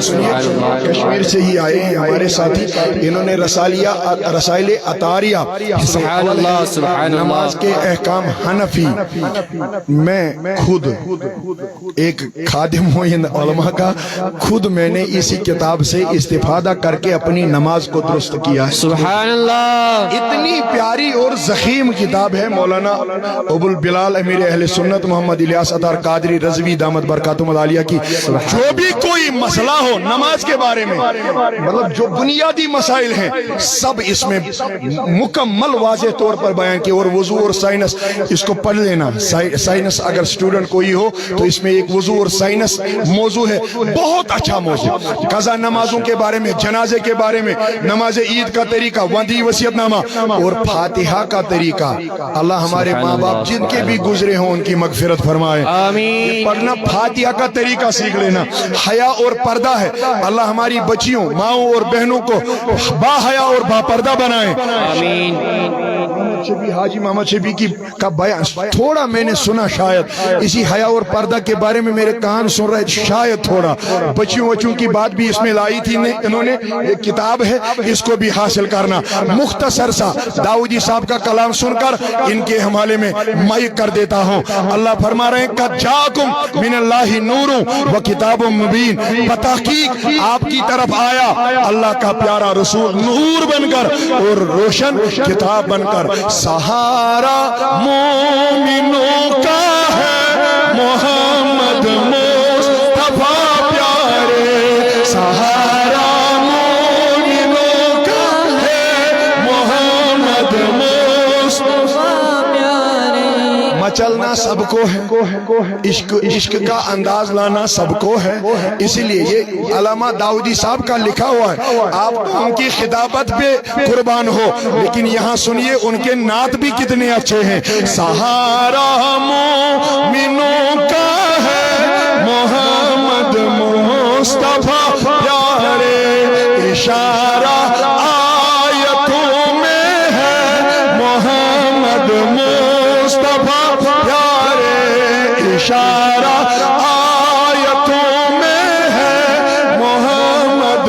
[SPEAKER 3] سنیے کشمیر سے ہی آئے ہیں ہمارے ساتھی انہوں نے رسائل عطاریہ
[SPEAKER 4] سبحان اللہ سبحان اللہ
[SPEAKER 3] نماز کے احکام حنفی میں خود ایک خادم ہوں ان علماء کا خود میں نے اسی کتاب سے استفادہ کر کے اپنی نماز کو درست کیا ہے
[SPEAKER 4] سبحان اللہ
[SPEAKER 3] اتنی پیاری اور ضخیم کتاب ہے مولانا ابو البلال امیر اہل سنت محمد الیاس عطار قادری رضوی دامت برکاتہم العالیہ کی جو بھی کوئی مسئلہ ہو نماز کے بارے میں مطلب جو بنیادی مسائل ہیں سب اس میں مکمل واضح طور پر بیان کیا اور وضو اور سائنس اس کو پڑھ لینا سائنس اگر اسٹوڈنٹ کوئی ہو تو اس میں ایک وضو اور سائنس موضوع ہے بہت اچھا موضوع قضا نمازوں کے بارے میں جنازے کے بارے میں نماز عید کا طریقہ وندی وصیت نامہ اور فاتحہ کا طریقہ اللہ ہمارے ماں باپ جن کے بھی گزرے ہوں ان کی مغفرت فرمائے
[SPEAKER 4] آمین
[SPEAKER 3] پڑھنا فاتحہ کا طریقہ سیکھ لینا حیا اور پردہ ہے اللہ ہماری بچیوں ماؤں اور بہنوں کو با حیا اور با پردہ بنائے
[SPEAKER 4] آمین
[SPEAKER 3] حاجی محمد شبی کی کا بیان تھوڑا میں نے سنا شاید اسی حیا اور پردہ کے بارے میں میرے کان سن رہے شاید تھوڑا بچیوں کی بات بھی اس میں لائی تھی انہوں نے ایک کتاب ہے اس کو بھی حاصل کرنا مختصر سا داؤدی صاحب کا کلام سن کر ان کے حوالے میں مائک کر دیتا ہوں اللہ فرما رہے ہیں قد جاءکم من اللہ نور و کتاب مبین بتحقیق آپ کی طرف آیا اللہ کا پیارا رسول نور بن کر اور روشن کتاب بن کر سہارا مومنوں کا ہے محمد مصطفیٰ پیارے سہارا مومنوں کا ہے محمد مصطفیٰ پیارے مچلنا سب کو ہے عشق کا انداز لانا سب کو ہے اسی لیے یہ علامہ داؤدی صاحب کا لکھا ہوا ہے آپ ان کی خطابت پہ قربان ہو لیکن یہاں سنیے ان کے نعت بھی کتنے اچھے ہیں سہارا مومنوں کا ہے محمد مصطفیٰ پیارے اشارہ آیتوں میں ہے محمد مصطفیٰ پیارے اشارہ آیتوں میں ہے محمد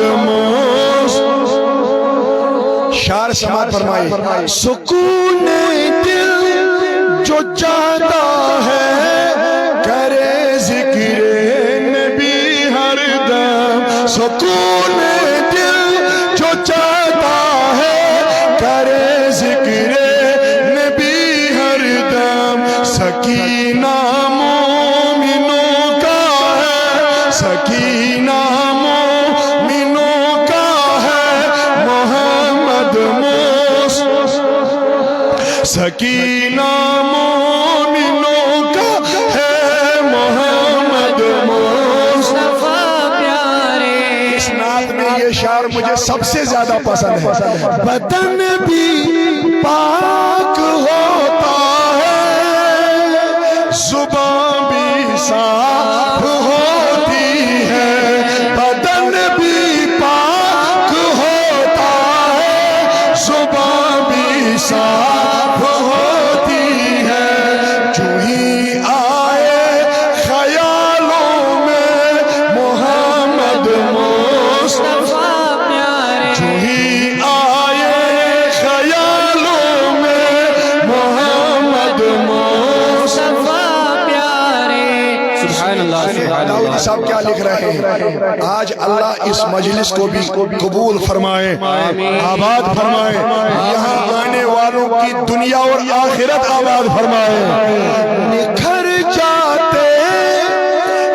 [SPEAKER 3] شعر سماعت فرمائے سکون دل جو چاہتا ہے کرے ذکر نبی ہر دم سکون دل جو چاہتا ہے کرے ذکر نبی ہر دم سکینہ مومنوں کا ہے سکینہ مومنوں کا ہے محمد سکینہ مومنوں کا ہے محمد مصطفیٰ پیارے اس نعت میں یہ شعر مجھے سب سے زیادہ پسند ہے بدن بھی پاک ہوتا ہے زبان بھی صاف ہوتی ہے بدن بھی پاک ہوتا ہے زبان بھی صاف ہوتی ہے جو ہی آئے خیالوں میں محمد مصطفیٰ پیارے جو ہی آئے خیالوں میں محمد مصطفیٰ پیارے
[SPEAKER 4] سبحان اللہ سبحان
[SPEAKER 3] داؤدی
[SPEAKER 4] اللہ
[SPEAKER 3] صاحب کیا لکھ رہے ہیں آج اللہ اس مجلس کو بھی قبول فرمائے آباد فرمائے یہاں آنے والوں کی دنیا اور آخرت آباد فرمائے نکھر جاتے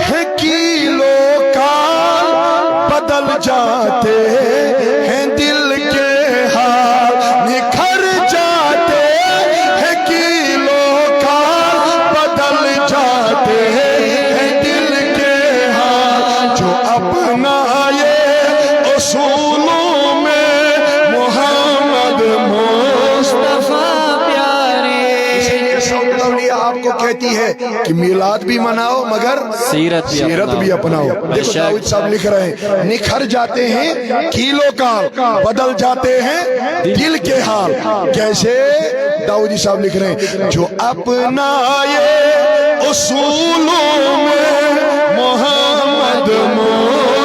[SPEAKER 3] ہیں کیلو کال بدل جاتے ہیں دل کے حال نکھر جاتے ہیں کیلو کال بدل جاتے ہیں دل کے حال جو اپنائے اصولوں میں محمد مصطفیٰ پیارے اس لیے سعود اولیاء آپ کو کہتی ہے کہ میلاد بھی مناؤ مگر سیرت بھی اپناؤ دیکھو داؤد صاحب لکھ رہے ہیں نکھر جاتے ہیں کیلو کال بدل جاتے ہیں دل کے حال کیسے داؤدی صاحب لکھ رہے ہیں جو اپنائے اصولوں میں محمد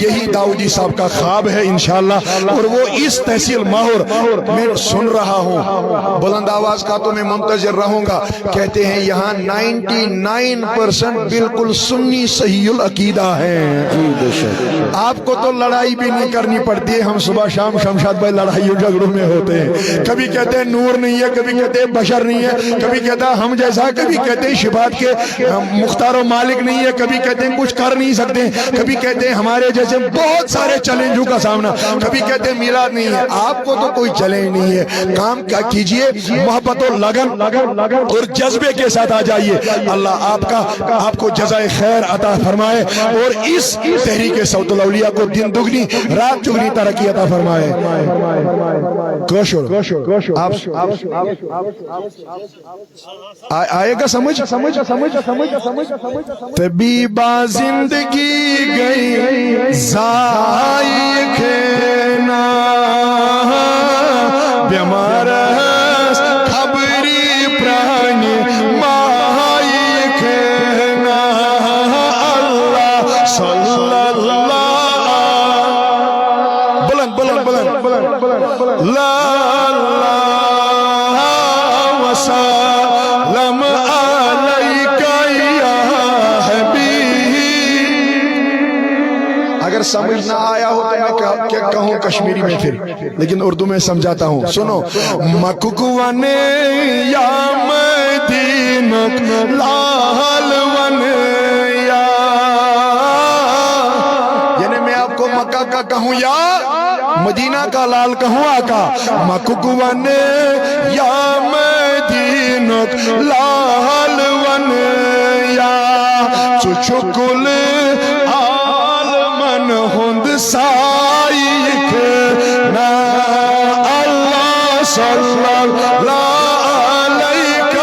[SPEAKER 3] یہی داؤدی صاحب کا خواب ہے انشاءاللہ, اور وہ اس تحصیل ماہور میں سن رہا ہوں. بلند آواز کا تو میں منتظر رہوں گا. کہتے ہیں یہاں 99% بالکل سنی صحیح العقیدہ ہیں. آپ کو تو لڑائی بھی نہیں کرنی پڑتی ہے. ہم صبح شام شمشاد بھائی لڑائیوں جھگڑوں میں ہوتے ہیں. کبھی کہتے ہیں نور نہیں ہے, کبھی کہتے ہیں بشر نہیں ہے, کبھی کہتا ہے ہم جیسا, کبھی کہتے ہیں شفاعت کے مختار و مالک نہیں ہے, کبھی کہتے ہیں کچھ کر نہیں سکتے, کبھی کہتے ہیں ہمارے جیسے بہت سارے چیلنجوں کا سامنا, کبھی کہتے ہیں میلاد نہیں ہے. آپ کو تو کوئی چیلنج نہیں ہے. کام کیا کیجئے, محبت و لگن اور جذبے کے ساتھ آ جائیے. اللہ آپ کو جزائے خیر عطا فرمائے, اور اس تحریک صوت الاولیاء کو دن دگنی رات چگنی ترقی عطا فرمائے. آئے گا سمجھ. طبیبہ زندگی گئی ضائع کھینا, بیمار خبری پرانی مائی کھینا. اللہ صلی اللہ بلند لا وسلم علیکہ یا حبیب. اگر سمجھ نہ آیا ہو تو میں کیا کہوں کشمیری میں پھر, لیکن اردو میں سمجھاتا ہوں. سنو. مکوان یا مدینہ لال ون یا, یعنی میں آپ کو مکہ کا کہوں یا مدینہ کا لال کہوں آقا. مکوان یا مدینہ لال ون یا, چچکل عالمن ہند سائک نا. اللہ صلی اللہ علیہ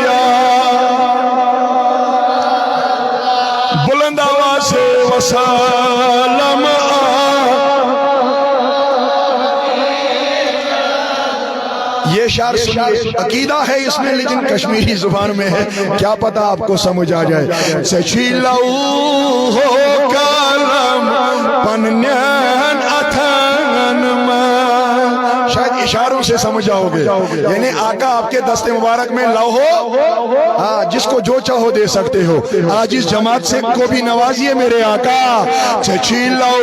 [SPEAKER 3] یا, بلند آواز سے وسلم. یہ شعر سنیے, عقیدہ ہے اس میں لیکن کشمیری زبان میں ہے, کیا پتا آپ کو سمجھ آ جائے. سچی لو ہو کالم پنین اتھن میں, شاید اشاروں سے سمجھ آؤ گے. یعنی آقا آپ کے دست مبارک میں لو ہو, ہاں جس کو جو چاہو دے سکتے ہو. آج اس جماعت سے کو بھی نوازیے میرے آقا. سچی لو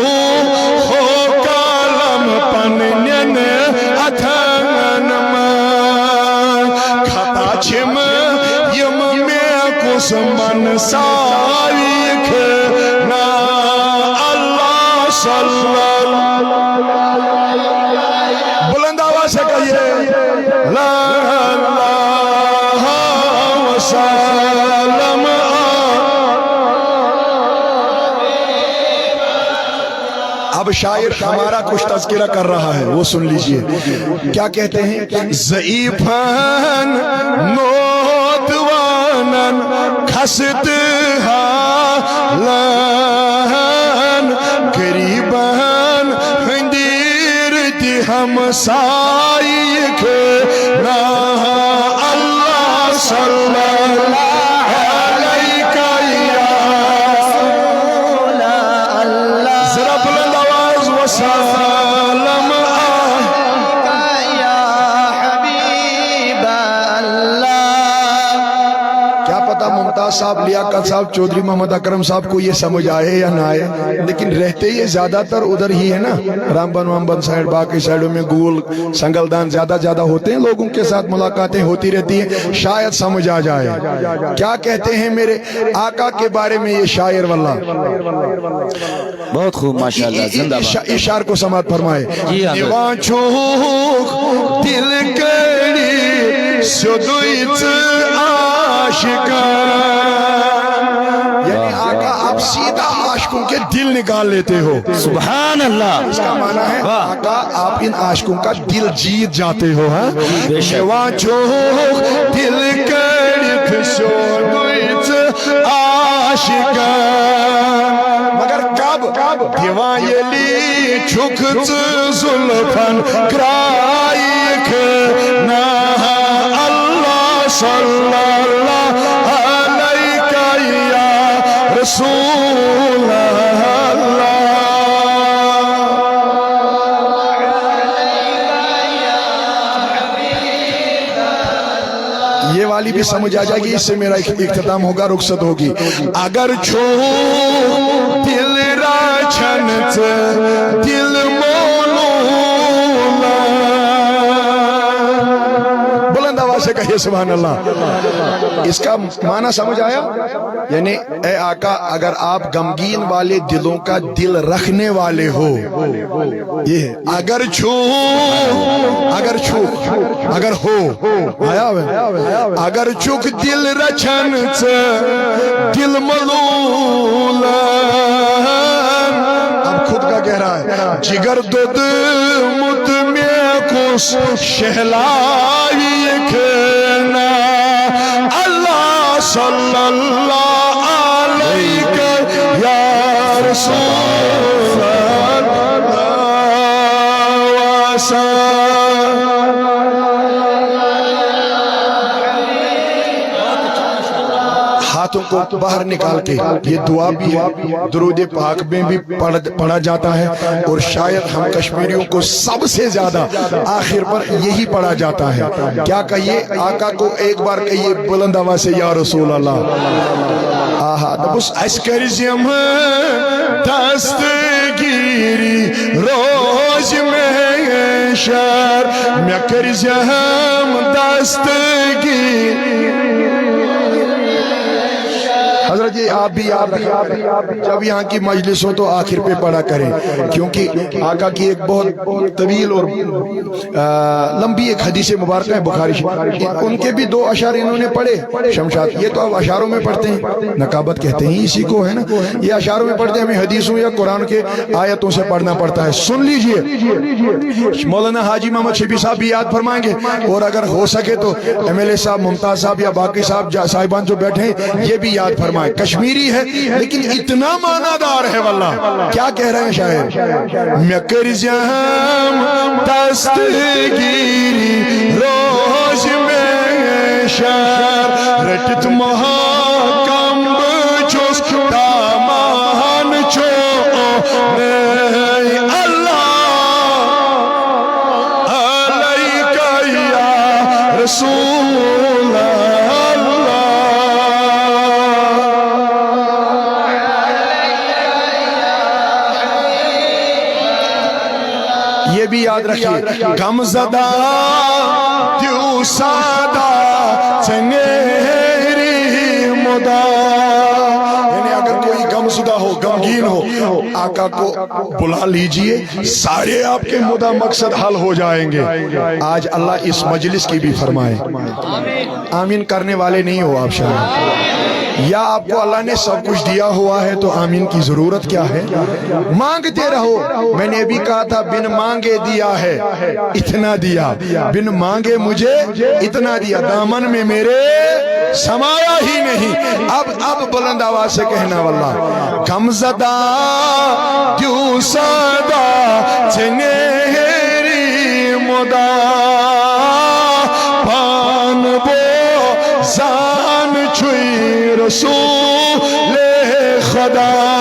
[SPEAKER 3] ہو کالم پنین اتھن چھم یم میں کس من سائک نا. اللہ صلی اللہ, بلند آواز سے کہیے لا اللہ وسلم. اب شاعر ہمارا کچھ تذکرہ کر رہا ہے, وہ سن لیجئے. کیا کہتے ہیں؟ ضعیفاً نوتواناً خست حالان قریباً ہندیرتی ہمسائک نا. اللہ صلی اللہ علیہ یا, ذرا بلند آواز وسلم
[SPEAKER 2] یا حبیب اللہ.
[SPEAKER 3] کیا پتا ممتاز صاحب, لیاقت صاحب, چودھری محمد اکرم صاحب کو یہ سمجھ آئے یا نہ آئے, لیکن رہتے یہ زیادہ تر ادھر ہی ہے نا, رامبن وامبن سائڈ, باقی سائڈوں میں گول سنگلدان زیادہ ہوتے ہیں. لوگوں کے ساتھ ملاقاتیں ہوتی رہتی ہیں, شاید سمجھ آ جائے. کیا کہتے ہیں میرے آقا کے بارے میں یہ شاعر واللہ,
[SPEAKER 2] بہت خوب ماشاءاللہ, زندہ باد.
[SPEAKER 3] اس شعر کو سماعت فرمائے. دیوان چوک دل کری سدویت عاشقان, یعنی آقا آپ سیدھا عاشقوں کے دل نکال لیتے ہو.
[SPEAKER 2] سبحان اللہ.
[SPEAKER 3] اس کا معنی ہے آقا آپ ان عاشقوں کا دل جیت جاتے ہو. دیوان چوک دل کری سدویت عاشقان, مگر کب دیوان یلی چھکت زلفن کرائک نا. اللہ صلی اللہ علیہ یا رسول اللہ. یہ والی بھی سمجھ آ جائے گی، اس سے میرا اختتام ہوگا، رخصت ہوگی. اگر چھو دل را چھنت دل مولولا، بلند آواز سے کہیے سبحان اللہ. اس کا معنی سمجھ آیا؟ یعنی اے آقا اگر آپ غمگین والے دلوں کا دل رکھنے والے ہو، یہ اگر چھو اگر چھو اگر ہو آیا اگر چک دل رچن دل ملولا. اب خود کا کہہ رہا ہے جگر دود مت میں کس شہلائی کھنا اللہ صلی اللہ علیہ یا رسول اللہ ہاتھوں کو باہر نکال کے یہ دعا بھی ہے، درود پاک میں بھی پڑھا جاتا ہے، اور شاید ہم کشمیریوں کو سب سے زیادہ آخر پر یہی پڑھا جاتا ہے. کیا کہیے؟ آقا کو ایک بار کہیے بلند آواز سے یا رسول اللہ. آہا دبس اسکرزیم دستگیری روز میں شر میں کرزیم دستگیری. حضرت جی آپ بھی یاد رکھیں جب یہاں کی مجلس ہو تو آخر پہ پڑھا کریں، کیونکہ آقا کی ایک بہت طویل اور لمبی ایک حدیث مبارکہ ہے بخاری شریف، ان کے بھی 2 اشعار انہوں نے پڑھے شمشاد. یہ تو اب اشعاروں میں پڑھتے ہیں، نقابت کہتے ہیں اسی کو ہے نا، یہ اشعاروں میں پڑھتے ہیں، ہمیں حدیثوں یا قرآن کے آیتوں سے پڑھنا پڑتا ہے. سن لیجئے مولانا حاجی محمد شفیع صاحب بھی یاد فرمائیں گے، اور اگر ہو سکے تو MLA صاحب ممتاز صاحب یا باقی صاحبان جو بیٹھے ہیں یہ بھی یاد فرمائیں. کشمیری ہے لیکن اتنا معنی دار ہے واللہ. کیا کہہ رہے ہیں شاعر؟ میں کرزیم دستگیری روز میں شر رٹت محکم بچوس دامان چو اللہ علیکہ یا رسول یہ بھی یاد رکھیے. غم زدہ دیو سادہ چنگیری مدا، یعنی اگر کوئی غم زدہ ہو غمگین ہو آقا کو بلا لیجئے، سارے آپ کے مدہ مقصد حل ہو جائیں گے. آج اللہ اس مجلس کی بھی فرمائے. آمین کرنے والے نہیں ہو آپ شاید، یا آپ کو اللہ نے سب کچھ دیا ہوا ہے تو آمین کی ضرورت کیا ہے؟ مانگتے رہو. میں نے بھی کہا تھا بن مانگے دیا ہے اتنا دیا، بن مانگے مجھے اتنا دیا، دامن میں میرے سمایا ہی نہیں. اب بلند آواز سے کہنا واللہ غم زدہ دیو سادہ چنگیری مدا پان بو زان چھوئی رسول خدا